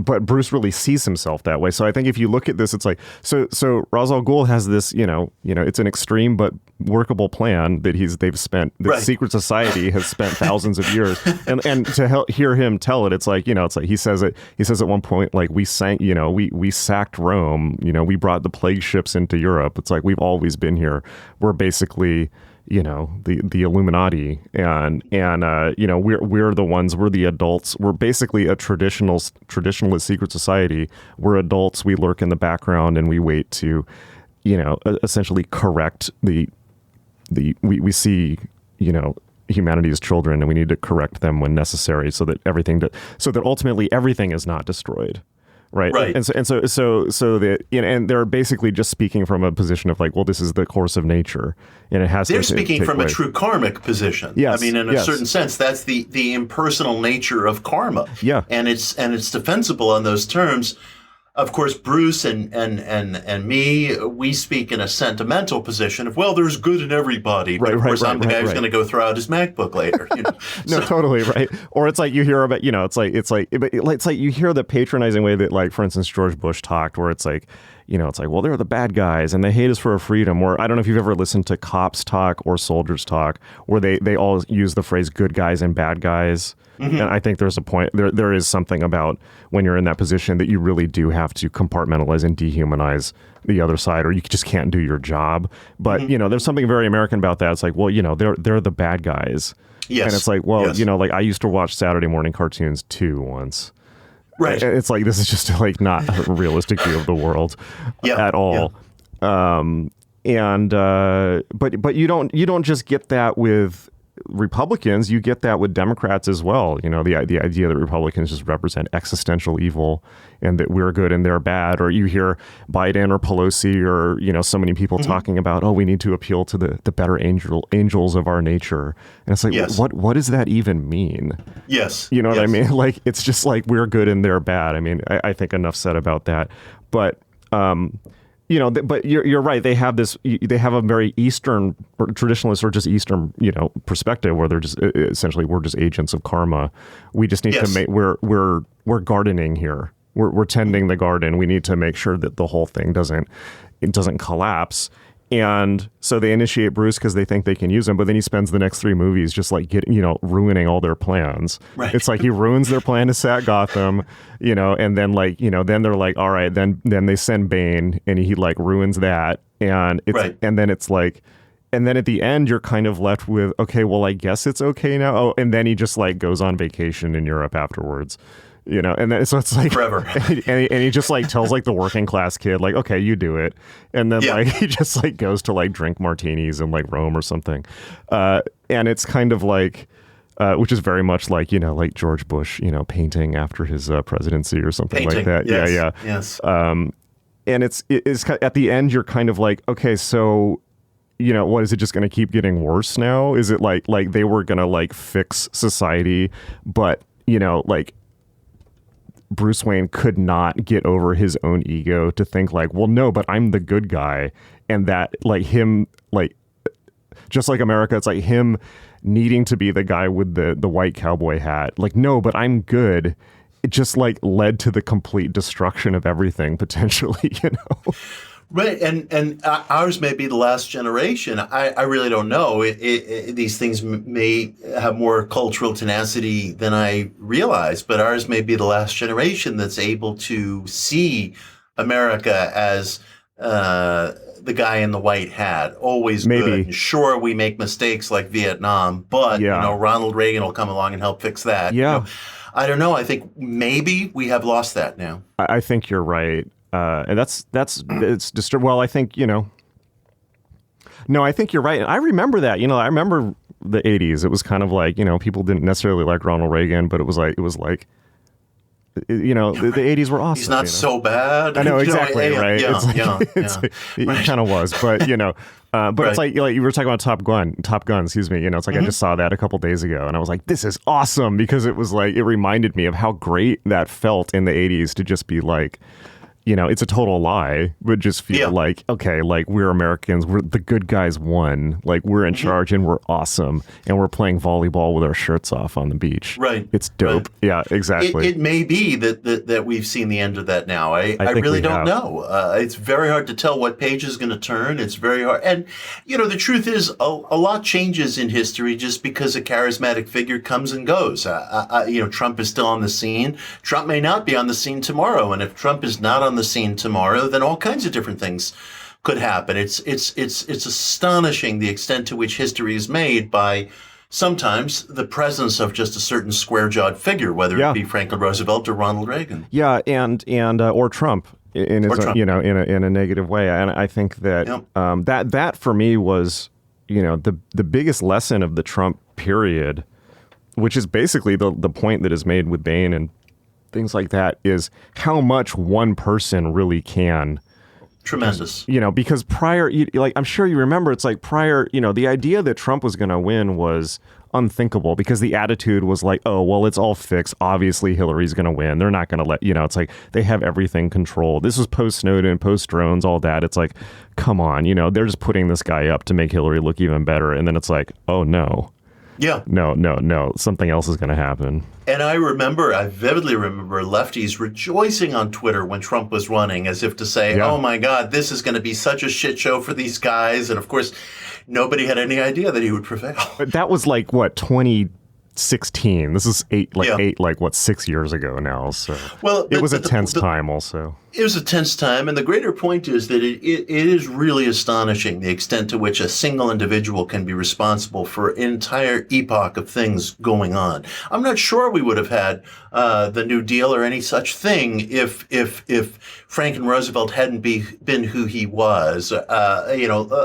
but Bruce really sees himself that way. So I think if you look at this, it's like so Ra's al Ghul has this, it's an extreme but workable plan that secret society has spent thousands of years, and to hear him tell it, it's like he says at one point, like, we sacked Rome, we brought the plague ships into Europe. It's like, we've always been here. We're basically the Illuminati, and we're the ones, we're the adults. We're basically a traditionalist secret society. We're adults. We lurk in the background and we wait to, essentially correct we see, humanity as children, and we need to correct them when necessary, so that ultimately everything is not destroyed. Right. And so that, and they're basically just speaking from a position of like, well, this is the course of nature, and it has. They're speaking from a true karmic position. Yes. I mean, in a certain sense, that's the impersonal nature of karma. Yeah. And it's defensible on those terms. Of course, Bruce and me, we speak in a sentimental position of, well, there's good in everybody. But of course, I'm the guy who's going to go throw out his MacBook later. No, totally right. Or it's like you hear about, it's like you hear the patronizing way that, like, for instance, George Bush talked, where it's like, it's like, well, they're the bad guys and they hate us for our freedom. Or I don't know if you've ever listened to cops talk or soldiers talk, where they all use the phrase good guys and bad guys. Mm-hmm. And I think there's a point, there is something about when you're in that position that you really do have to compartmentalize and dehumanize the other side, or you just can't do your job. But, there's something very American about that. It's like, well, they're the bad guys. Yes. And it's like, well, like, I used to watch Saturday morning cartoons too once. Right. It's like, this is just like not a realistic view of the world at all. Yeah. But you don't just get that with Republicans, you get that with Democrats as well. The idea that Republicans just represent existential evil and that we're good and they're bad. Or you hear Biden or Pelosi or, so many people talking about, we need to appeal to the better angels of our nature. And it's like, what does that even mean? Yes. You know what I mean? Like, it's just like, we're good and they're bad. I mean, I think enough said about that. But, but you're right. They have a very Eastern or traditionalist or just Eastern, perspective where they're just essentially, we're just agents of karma. We just need to make, we're gardening here. We're tending the garden. We need to make sure that the whole thing doesn't collapse. And so they initiate Bruce because they think they can use him, but then he spends the next 3 movies just like ruining all their plans. Right. It's like he ruins their plan to sack Gotham, and then then they're like, all right, then they send Bane and he like ruins that. And it's, and then it's like, and then at the end you're kind of left with, okay, well, I guess it's okay now. Oh, and then he just like goes on vacation in Europe afterwards. And then so it's like forever, and he just like tells like the working class kid, like, okay, you do it, and then like he just like goes to like drink martinis in like Rome or something, and it's kind of like, which is very much like like George Bush, painting after his presidency or something like that. Yes. And it's at the end you're kind of like, okay, so what is it just going to keep getting worse now? Is it like they were going to like fix society, but like Bruce Wayne could not get over his own ego to think like, well, no, but I'm the good guy, and that like him, like just like America, it's like him needing to be the guy with the white cowboy hat. Like, no, but I'm good. It just like led to the complete destruction of everything potentially, Right, and ours may be the last generation. I really don't know. These things may have more cultural tenacity than I realize, but ours may be the last generation that's able to see America as the guy in the white hat, always good. And sure, we make mistakes like Vietnam, but Ronald Reagan will come along and help fix that. Yeah, I don't know. I think maybe we have lost that now. I think you're right. And it's disturbing. Well, I think, no, I think you're right. And I remember that, I remember the 80s. It was kind of like, people didn't necessarily like Ronald Reagan, but it was like, the 80s were awesome. He's not so bad. I know, exactly, right? He kind of was, but, but it's like you were talking about Top Gun, excuse me. It's like I just saw that a couple days ago, and I was like, this is awesome, because it was like, it reminded me of how great that felt in the 80s to just be like, it's a total lie, but just feel like, okay, like we're Americans, we're the good guys won, like we're in charge and we're awesome, and we're playing volleyball with our shirts off on the beach. Right. It's dope. Right. Yeah, exactly. It may be that we've seen the end of that now. I really don't know. It's very hard to tell what page is going to turn. It's very hard. And, the truth is a lot changes in history just because a charismatic figure comes and goes. Trump is still on the scene. Trump may not be on the scene tomorrow. And if Trump is not on the scene tomorrow, then all kinds of different things could happen. It's astonishing the extent to which history is made by sometimes the presence of just a certain square-jawed figure, whether it be Franklin Roosevelt or Ronald Reagan. Yeah, and or Trump in his in a negative way. And I think that that for me was the biggest lesson of the Trump period, which is basically the point that is made with Bane and things like that, is how much one person really can. Tremendous. Because prior, I'm sure you remember, it's like prior, the idea that Trump was going to win was unthinkable, because the attitude was like, oh, well, it's all fixed. Obviously, Hillary's going to win. They're not going to let, it's like they have everything controlled. This was post Snowden, post drones, all that. It's like, come on, they're just putting this guy up to make Hillary look even better. And then it's like, oh, no. Yeah. No. Something else is going to happen. And I vividly remember lefties rejoicing on Twitter when Trump was running, as if to say, oh my God, this is going to be such a shit show for these guys. And of course, nobody had any idea that he would prevail. But that was like, what, 2016? This is 6 years ago now. So it was a tense time also. It was a tense time, and the greater point is that it is really astonishing the extent to which a single individual can be responsible for an entire epoch of things going on. I'm not sure we would have had the New Deal or any such thing if Franklin Roosevelt hadn't been who he was.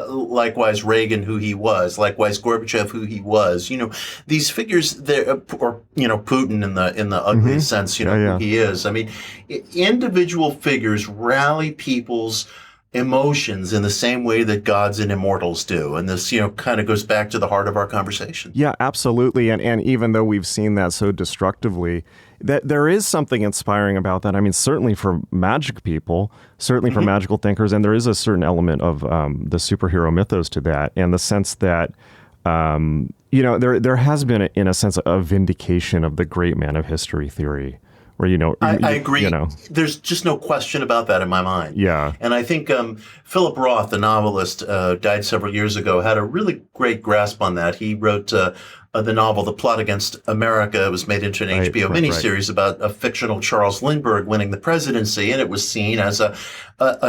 Likewise Reagan who he was. Likewise Gorbachev who he was. These figures there, or Putin in the ugliest sense. Who he is. I mean, individual figures rally people's emotions in the same way that gods and immortals do. And this, kind of goes back to the heart of our conversation. Yeah, absolutely. And even though we've seen that so destructively, that there is something inspiring about that. I mean, certainly for magic people, certainly for magical thinkers, and there is a certain element of the superhero mythos to that, and the sense that there has been, in a sense, a vindication of the great man of history theory. Where, I agree. There's just no question about that in my mind. Yeah. And I think Philip Roth, the novelist, died several years ago, had a really great grasp on that. He wrote the novel The Plot Against America. It was made into an HBO miniseries about a fictional Charles Lindbergh winning the presidency, and it was seen as a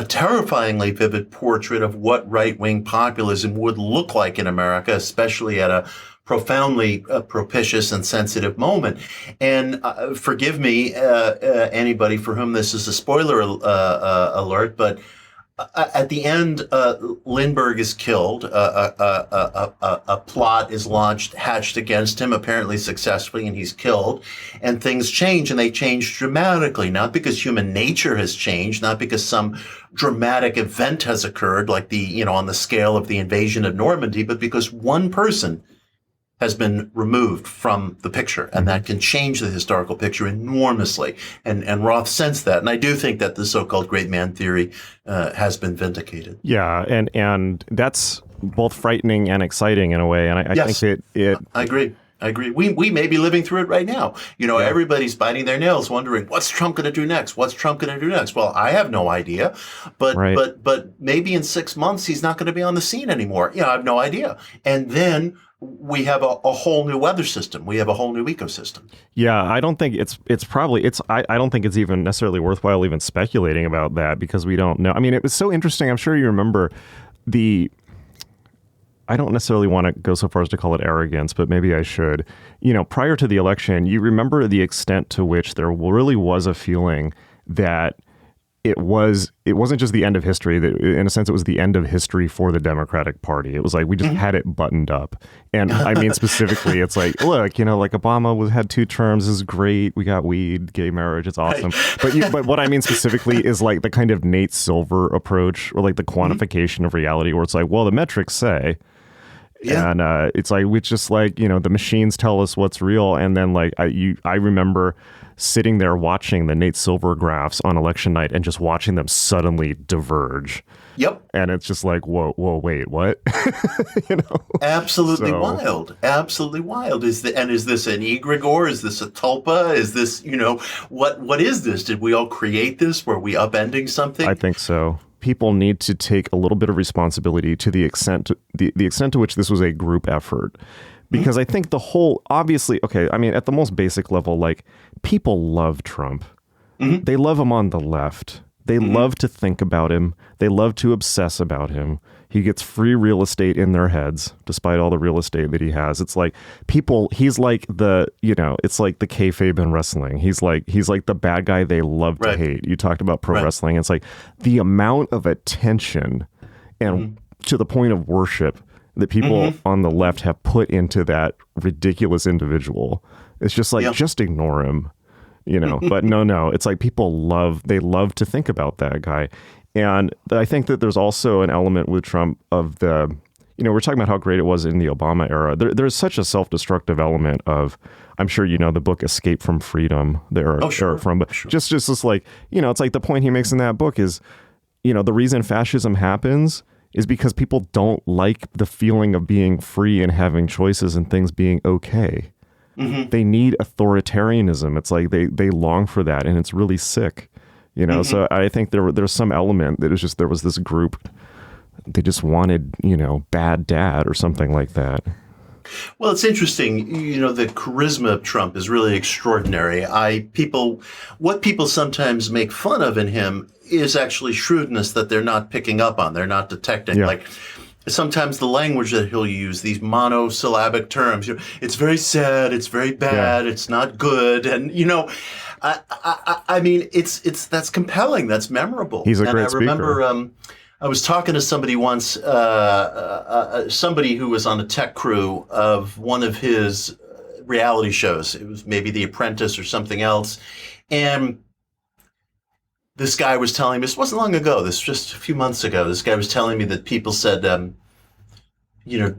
terrifyingly vivid portrait of what right-wing populism would look like in America, especially at a profoundly propitious and sensitive moment. And forgive me, anybody for whom this is a spoiler alert, but at the end, Lindbergh is killed. A plot is hatched against him, apparently successfully, and he's killed. And things change, and they change dramatically. Not because human nature has changed, not because some dramatic event has occurred, like on the scale of the invasion of Normandy, but because one person has been removed from the picture, and that can change the historical picture enormously. And Roth sensed that. And I do think that the so-called great man theory has been vindicated. Yeah, and that's both frightening and exciting in a way. And I think it I agree. We may be living through it right now. Everybody's biting their nails wondering, what's Trump going to do next? What's Trump going to do next? Well, I have no idea. But maybe in 6 months, he's not going to be on the scene anymore. I have no idea. And then we have a whole new weather system. We have a whole new ecosystem. Yeah, I don't think I don't think it's even necessarily worthwhile even speculating about that, because we don't know. I mean, it was so interesting. I'm sure you remember I don't necessarily want to go so far as to call it arrogance, but maybe I should. Prior to the election, you remember the extent to which there really was a feeling that it wasn't just the end of history, that in a sense it was the end of history for the Democratic Party. It was like we just had it buttoned up. And I mean, specifically, it's like, look, like Obama had 2 terms, is great. We got weed, gay marriage, it's awesome. But what I mean specifically is like the kind of Nate Silver approach, or like the quantification of reality, where it's like, well, the metrics say. Yeah. And it's like, we just like, the machines tell us what's real. And then like I remember sitting there watching the Nate Silver graphs on election night and just watching them suddenly diverge. Yep. And it's just like, whoa, wait, what? Absolutely wild. Absolutely wild. Is this an egregore? Is this a tulpa? Is this, what is this? Did we all create this? Were we upending something? I think so. People need to take a little bit of responsibility to the extent to which this was a group effort. Because I think obviously, okay, I mean, at the most basic level, like, people love Trump. They love him on the left. They love to think about him. They love to obsess about him. He gets free real estate in their heads, despite all the real estate that he has. It's like he's like it's like the kayfabe in wrestling. He's like the bad guy they love to hate. You talked about pro wrestling. It's like the amount of attention and to the point of worship that people on the left have put into that ridiculous individual. It's just like, just ignore him, but no, it's like they love to think about that guy. And I think that there's also an element with Trump of we're talking about how great it was in the Obama era. There's such a self-destructive element of, I'm sure the book Escape from Freedom there. Just this like, it's like the point he makes in that book is, the reason fascism happens is because people don't like the feeling of being free and having choices and things being okay. They need authoritarianism. It's like they long for that, and it's really sick. So I think there's some element that is just, there was this group, they just wanted, bad dad or something like that. Well, it's interesting. The charisma of Trump is really extraordinary. What people sometimes make fun of in him is actually shrewdness that they're not picking up on. They're not detecting. Yeah. Like, sometimes the language that he'll use, these monosyllabic terms, it's very sad, it's very bad, it's not good. And, I mean, that's compelling. That's memorable. He's a great speaker. And I remember I was talking to somebody once, somebody who was on the tech crew of one of his reality shows. It was maybe The Apprentice or something else. And this guy was telling me, this wasn't long ago, this was just a few months ago, this guy was telling me that people said,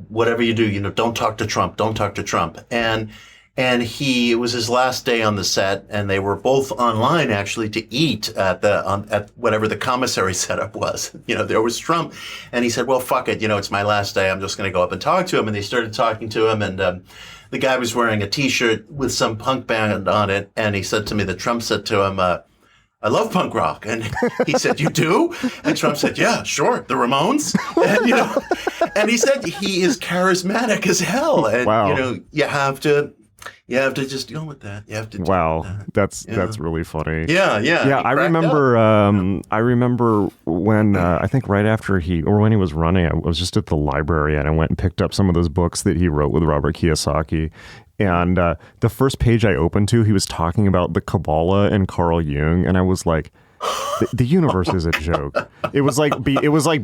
whatever you do, don't talk to Trump, don't talk to Trump. And it was his last day on the set, and they were both online actually to eat at whatever the commissary setup was. There was Trump, and he said, well, fuck it, it's my last day, I'm just going to go up and talk to him. And they started talking to him, and the guy was wearing a T-shirt with some punk band on it, and he said to me that Trump said to him, I love punk rock. And he said, you do? And Trump said, yeah, sure, the Ramones. And, and he said he is charismatic as hell. And, wow. You have to just deal with that. You have to. Wow, that's really funny. Yeah. I remember when I think right after when he was running, I was just at the library and I went and picked up some of those books that he wrote with Robert Kiyosaki. And the first page I opened to, he was talking about the Kabbalah and Carl Jung, and I was like, the universe is a joke. It was like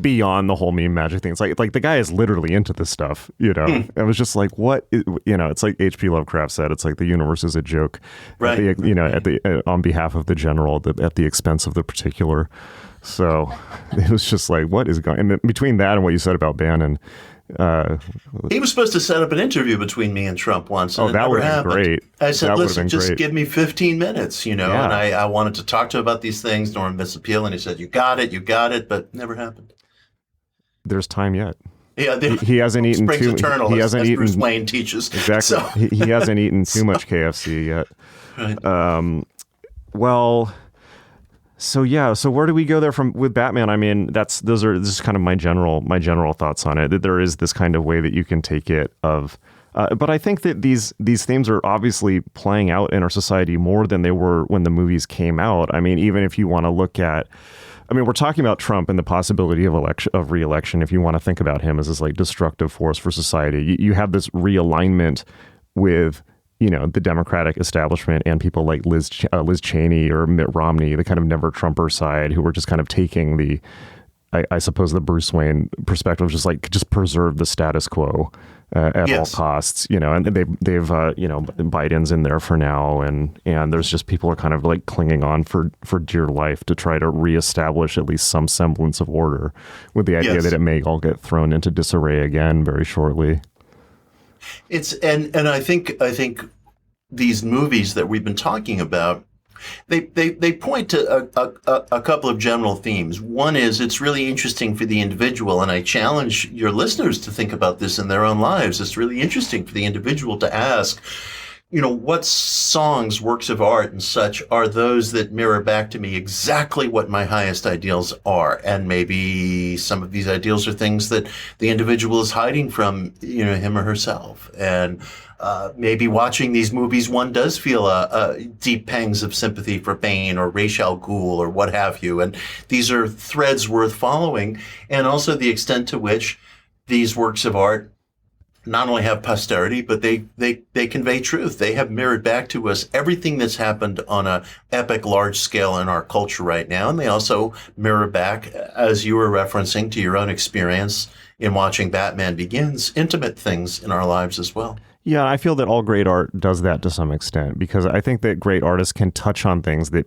beyond the whole meme magic thing. It's like the guy is literally into this stuff, you know. It was just like, what, you know, it's like H.P. Lovecraft said, it's like the universe is a joke, right? On behalf of the general, at the expense of the particular. So it was just like, what is going? And between that and what you said about Bannon, he was supposed to set up an interview between me and Trump once. And that would have been great. I said, that listen, just give me 15 minutes, you know. Yeah. And I wanted to talk to him about these things, Norman Misappeal, and he said, you got it, but never happened. There's time yet. Yeah, he hasn't eaten springs too. Eternal, he hasn't eaten. Bruce Wayne teaches Exactly. So. he hasn't eaten too much KFC yet. Right. Well. So yeah, so where do we go there with Batman? I mean, this is kind of my general thoughts on it. That there is this kind of way that you can take it but I think that these themes are obviously playing out in our society more than they were when the movies came out. I mean, even if you want to look at, I mean, we're talking about Trump and the possibility of re-election. If you want to think about him as this like destructive force for society, you have this realignment with, you know, the Democratic establishment and people like Liz Cheney or Mitt Romney, the kind of never Trumper side, who were just kind of taking I suppose the Bruce Wayne perspective, just preserve the status quo at all costs, you know. And they've you know, Biden's in there for now, and there's just people are kind of like clinging on for dear life to try to reestablish at least some semblance of order, with the idea that it may all get thrown into disarray again very shortly. It's and I think these movies that we've been talking about, they point to a couple of general themes. One is it's really interesting for the individual, and I challenge your listeners to think about this in their own lives. It's really interesting for the individual to ask, you know, what songs, works of art and such are those that mirror back to me exactly what my highest ideals are. And maybe some of these ideals are things that the individual is hiding from, you know, him or herself. And maybe watching these movies, one does feel deep pangs of sympathy for Bane or Ra's al Ghul or what have you. And these are threads worth following. And also the extent to which these works of art not only have posterity, but they convey truth. They have mirrored back to us everything that's happened on a epic large scale in our culture right now. And they also mirror back, as you were referencing, to your own experience in watching Batman Begins, intimate things in our lives as well. Yeah, I feel that all great art does that to some extent, because I think that great artists can touch on things that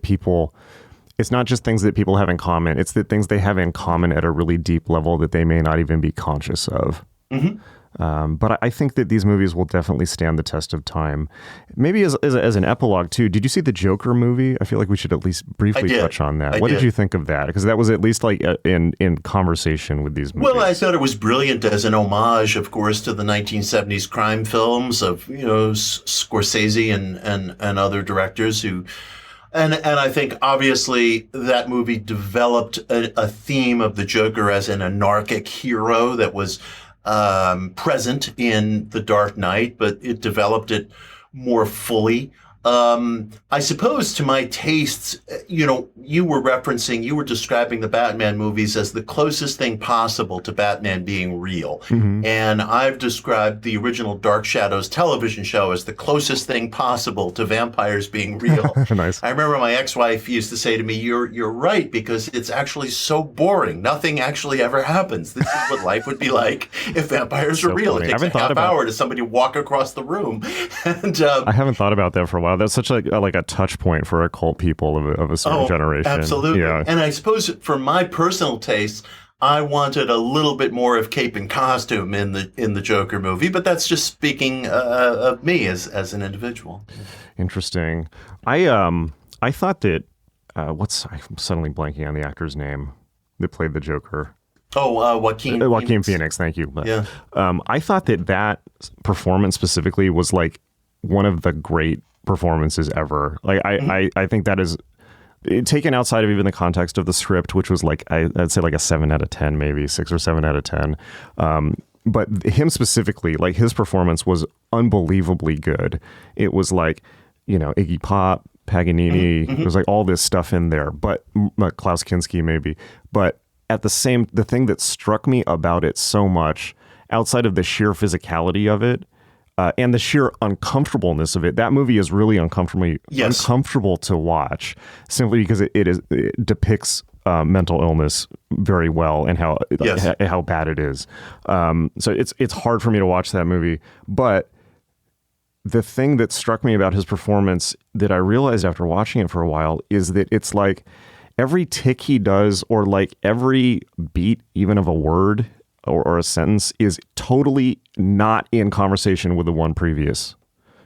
it's not just things that people have in common, it's the things they have in common at a really deep level that they may not even be conscious of. Mm-hmm. But I think that these movies will definitely stand the test of time. Maybe as an epilogue too, did you see the Joker movie? I feel like we should at least briefly touch on that. What did you think of that? Because that was at least like in conversation with these movies. Well, I thought it was brilliant as an homage, of course, to the 1970s crime films of, you know, Scorsese and other directors who. And I think obviously that movie developed a theme of the Joker as an anarchic hero that was present in The Dark Knight, but it developed it more fully. I suppose to my tastes, you know, you were describing the Batman movies as the closest thing possible to Batman being real. Mm-hmm. And I've described the original Dark Shadows television show as the closest thing possible to vampires being real. Nice. I remember my ex-wife used to say to me, you're right, because it's actually so boring. Nothing actually ever happens. This is what life would be like if vampires were real. Funny. It takes a half hour to somebody walk across the room. And I haven't thought about that for a while. That's such like a touch point for occult people of a certain generation. Absolutely. Yeah. And I suppose for my personal taste, I wanted a little bit more of cape and costume in the Joker movie, but that's just speaking of me as an individual. Interesting. I thought that I'm suddenly blanking on the actor's name that played the Joker. Oh, Joaquin Phoenix. Thank you. Yeah. I thought that performance specifically was like one of the great performances ever. Like I think that is taken outside of even the context of the script, which was like I'd say like a 7 out of 10, maybe 6 or 7 out of 10. But him specifically, like his performance was unbelievably good. It was like, you know, Iggy Pop, Paganini. There was like all this stuff in there, but Klaus Kinski maybe. But at the thing that struck me about it so much, outside of the sheer physicality of it, and the sheer uncomfortableness of it. That movie is really uncomfortable to watch, simply because it depicts mental illness very well and how bad it is. So it's hard for me to watch that movie. But the thing that struck me about his performance that I realized after watching it for a while is that it's like every tick he does, or like every beat even of a word or a sentence, is totally not in conversation with the one previous,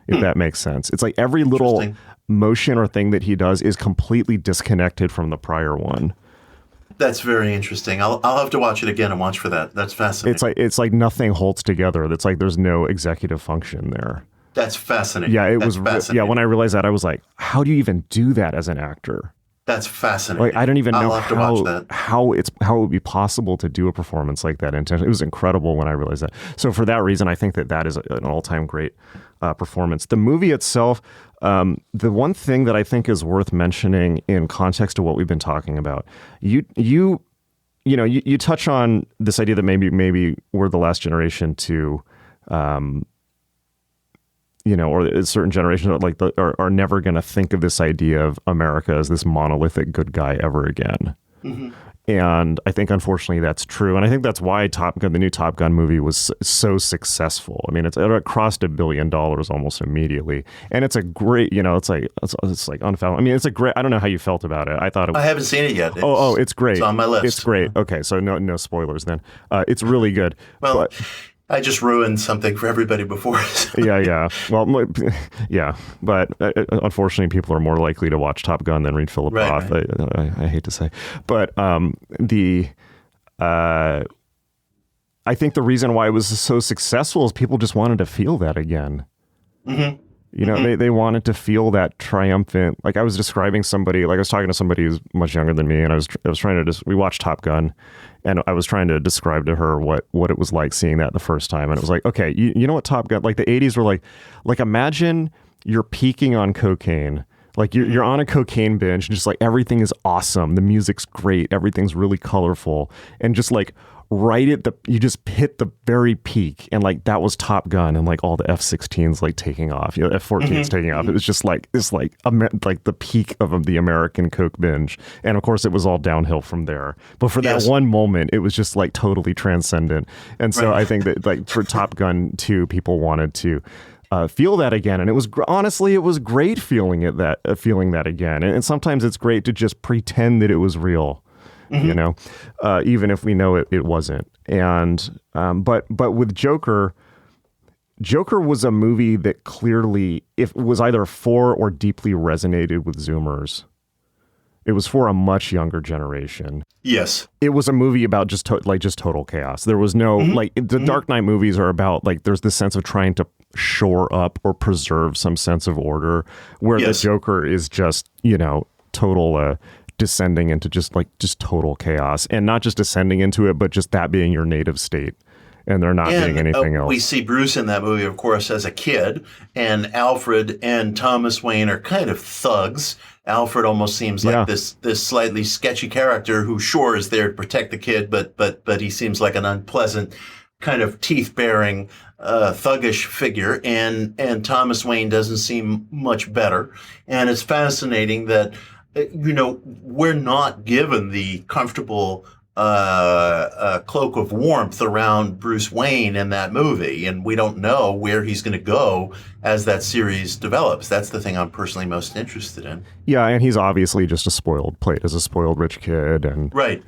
if that makes sense. It's like every little motion or thing that he does is completely disconnected from the prior one. That's very interesting. I'll have to watch it again and watch for that. That's fascinating. It's like nothing holds together. That's like there's no executive function there. That's fascinating. Yeah, fascinating. When I realized that, I was like, how do you even do that as an actor? That's fascinating. Like, I don't even know how it would be possible to do a performance like that intentionally. It was incredible when I realized that. So for that reason, I think that is an all-time great performance. The movie itself, the one thing that I think is worth mentioning in context to what we've been talking about, you touch on this idea that maybe we're the last generation to or a certain generation are never going to think of this idea of America as this monolithic good guy ever again. Mm-hmm. And I think, unfortunately, that's true. And I think that's why the new Top Gun movie was so successful. I mean, it crossed $1 billion almost immediately. And it's a great, it's like unfounded. I mean, it's a great, I don't know how you felt about it. I haven't seen it yet. It's great. It's on my list. It's great. Okay. So no spoilers then. It's really good. Well, I just ruined something for everybody before. Yeah. Well, yeah. But unfortunately, people are more likely to watch Top Gun than read Philip Roth. Right. I hate to say. But I think the reason why it was so successful is people just wanted to feel that again. Mm-hmm. They wanted to feel that triumphant. Like I was describing somebody, like I was talking to somebody who's much younger than me, and I was trying to we watched Top Gun, and I was trying to describe to her what it was like seeing that the first time, and it was like, okay, you know what Top Gun, like the 80s were like imagine you're peaking on cocaine. Like you're on a cocaine binge, and just like everything is awesome, the music's great, everything's really colorful, and just like you just hit the very peak, and like that was Top Gun, and like all the F-16s like taking off, F-14s taking off. It was just like it's like the peak of the American coke binge, and of course it was all downhill from there. But for that one moment, it was just like totally transcendent. And so I think that like for Top Gun 2, people wanted to feel that again, and it was honestly, it was great feeling that again. And sometimes it's great to just pretend that it was real. Mm-hmm. Even if we know it wasn't. And but with Joker was a movie that clearly, if it was either for or deeply resonated with Zoomers. It was for a much younger generation. Yes. It was a movie about just total chaos. There was no the Dark Knight movies are about there's this sense of trying to shore up or preserve some sense of order, where the Joker is just total descending into just total chaos, and not just descending into it, but just that being your native state, and there not being anything else. We see Bruce in that movie, of course, as a kid, and Alfred and Thomas Wayne are kind of thugs. Alfred almost seems like this slightly sketchy character who sure is there to protect the kid, but he seems like an unpleasant kind of teeth-baring, thuggish figure, and Thomas Wayne doesn't seem much better. And it's fascinating that we're not given the comfortable cloak of warmth around Bruce Wayne in that movie, and we don't know where he's going to go as that series develops. That's the thing I'm personally most interested in. Yeah, and he's obviously just played as a spoiled rich kid, and right,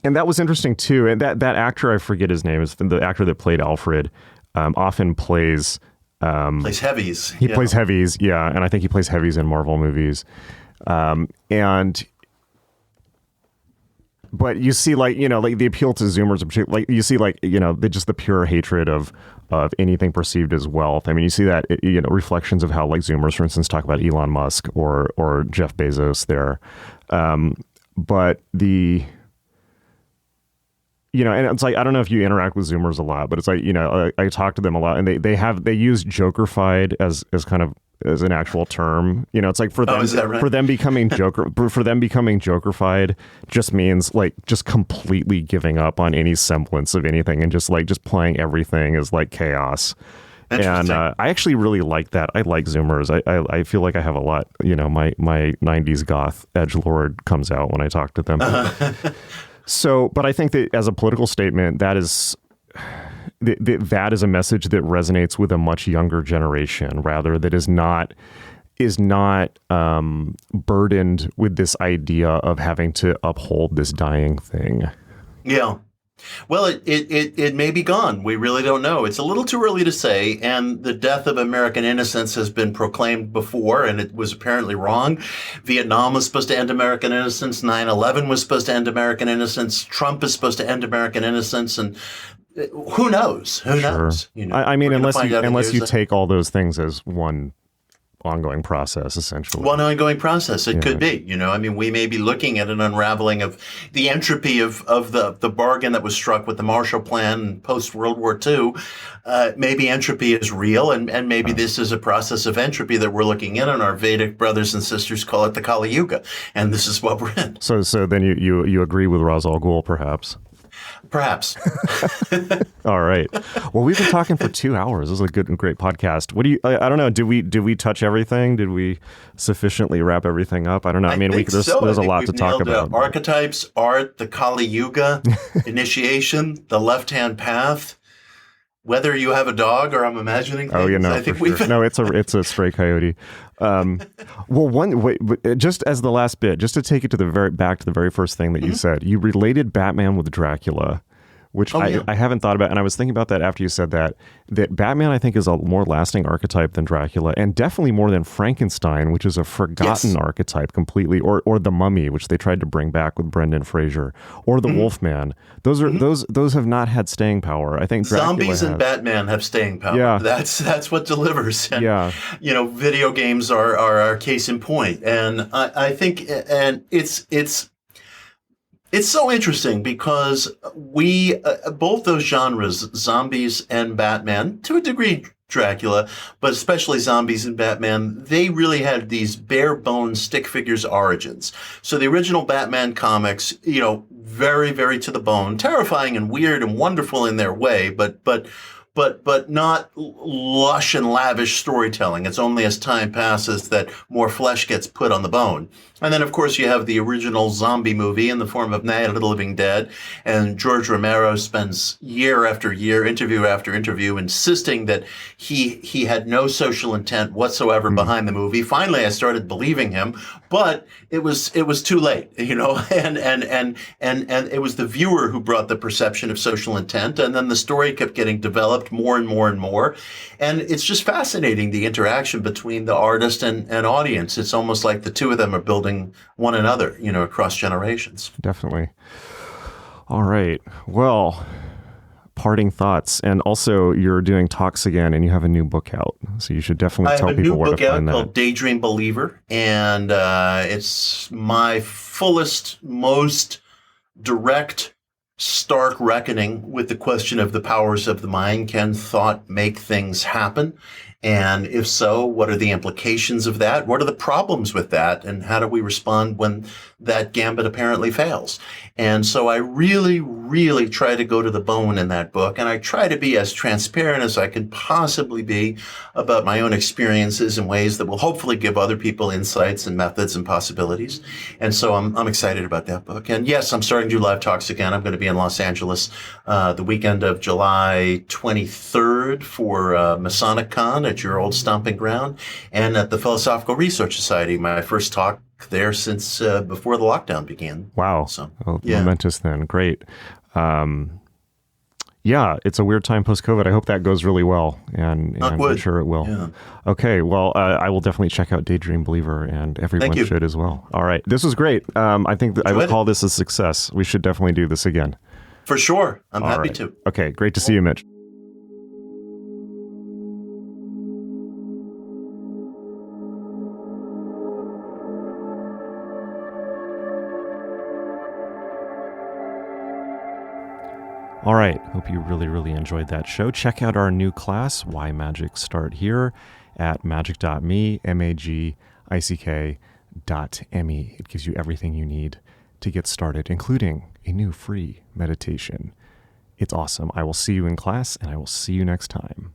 and that was interesting too. And that actor, I forget his name, is the actor that played Alfred. Often plays heavies. He plays heavies, yeah, and I think he plays heavies in Marvel movies. But you see, the appeal to Zoomers, you see, the pure hatred of anything perceived as wealth. I mean, you see that, reflections of how, Zoomers, for instance, talk about Elon Musk or Jeff Bezos there. But and it's like, I don't know if you interact with Zoomers a lot, but it's like, I talk to them a lot, and they use Jokerfied as kind of as an actual term. You know, it's like for them, is that right? for them becoming Jokerfied just means like just completely giving up on any semblance of anything and just playing everything as like chaos. And I actually really like that. I like Zoomers. I feel like I have a lot, you know, my 90s goth edgelord comes out when I talk to them. So, but I think that as a political statement, that is a message that resonates with a much younger generation, rather, that is not burdened with this idea of having to uphold this dying thing. Yeah. Well, it may be gone. We really don't know. It's a little too early to say. And the death of American innocence has been proclaimed before, and it was apparently wrong. Vietnam was supposed to end American innocence. 9/11 was supposed to end American innocence. Trump is supposed to end American innocence. And who knows? Who knows? You know, I mean, unless you take all those things as one ongoing process, essentially. One ongoing process. It could be, you know, I mean, we may be looking at an unraveling of the entropy of the bargain that was struck with the Marshall Plan post World War II. Maybe entropy is real, and maybe this is a process of entropy that we're looking in, and our Vedic brothers and sisters call it the Kali Yuga, and this is what we're in. So then you agree with Ra's al Ghul, perhaps? Perhaps. All right. Well, we've been talking for 2 hours. This is a good and great podcast. What do you? I don't know. Did we touch everything? Did we sufficiently wrap everything up? I don't know. I mean, there's a lot to talk about. Archetypes, art, the Kali Yuga, initiation, the left-hand path. Whether you have a dog or I'm imagining things. Oh, yeah, no, I think for sure. No, it's a stray coyote. Well, just as the last bit, just to take it to back to the very first thing that you said, you related Batman with Dracula, which I haven't thought about. And I was thinking about that after you said that Batman, I think, is a more lasting archetype than Dracula, and definitely more than Frankenstein, which is a forgotten archetype completely, or the Mummy, which they tried to bring back with Brendan Fraser, or the Wolfman. Those are those have not had staying power. I think Dracula zombies and Batman have staying power. Yeah. That's what delivers. And, you know, video games are our case in point. And I think, and it's so interesting because we, both those genres, zombies and Batman, to a degree Dracula, but especially zombies and Batman, they really had these bare bones stick figures origins. So the original Batman comics, you know, very, very to the bone, terrifying and weird and wonderful in their way, but not lush and lavish storytelling. It's only as time passes that more flesh gets put on the bone. And then, of course, you have the original zombie movie in the form of Night of the Living Dead. And George Romero spends year after year, interview after interview, insisting that he had no social intent whatsoever behind the movie. Finally, I started believing him, but it was too late, you know, and it was the viewer who brought the perception of social intent. And then the story kept getting developed more and more and more. And it's just fascinating, the interaction between the artist and audience. It's almost like the two of them are building one another, you know, across generations. Definitely. All right. Well, parting thoughts. And also, you're doing talks again, and you have a new book out. So you should definitely tell people where to find that. I have a new book out called Daydream Believer, and it's my fullest, most direct, stark reckoning with the question of the powers of the mind. Can thought make things happen? And if so, what are the implications of that? What are the problems with that? And how do we respond when that gambit apparently fails? And so I really, really try to go to the bone in that book. And I try to be as transparent as I can possibly be about my own experiences in ways that will hopefully give other people insights and methods and possibilities. And so I'm excited about that book. And yes, I'm starting to do live talks again. I'm going to be in Los Angeles the weekend of July 23rd for Masonic Con at your old stomping ground, and at the Philosophical Research Society, my first talk there since before the lockdown began. Wow. So, momentous then. Great. Yeah, it's a weird time post-COVID. I hope that goes really well, and I'm sure it will. Yeah. Okay, well, I will definitely check out Daydream Believer, and everyone should as well. All right, this was great. I think I would call this a success. We should definitely do this again. For sure. I'm happy to. Okay, great to see you, Mitch. All right, hope you really, really enjoyed that show. Check out our new class, Why Magic Start Here, at magick.me, magick.me. It gives you everything you need to get started, including a new free meditation. It's awesome. I will see you in class, and I will see you next time.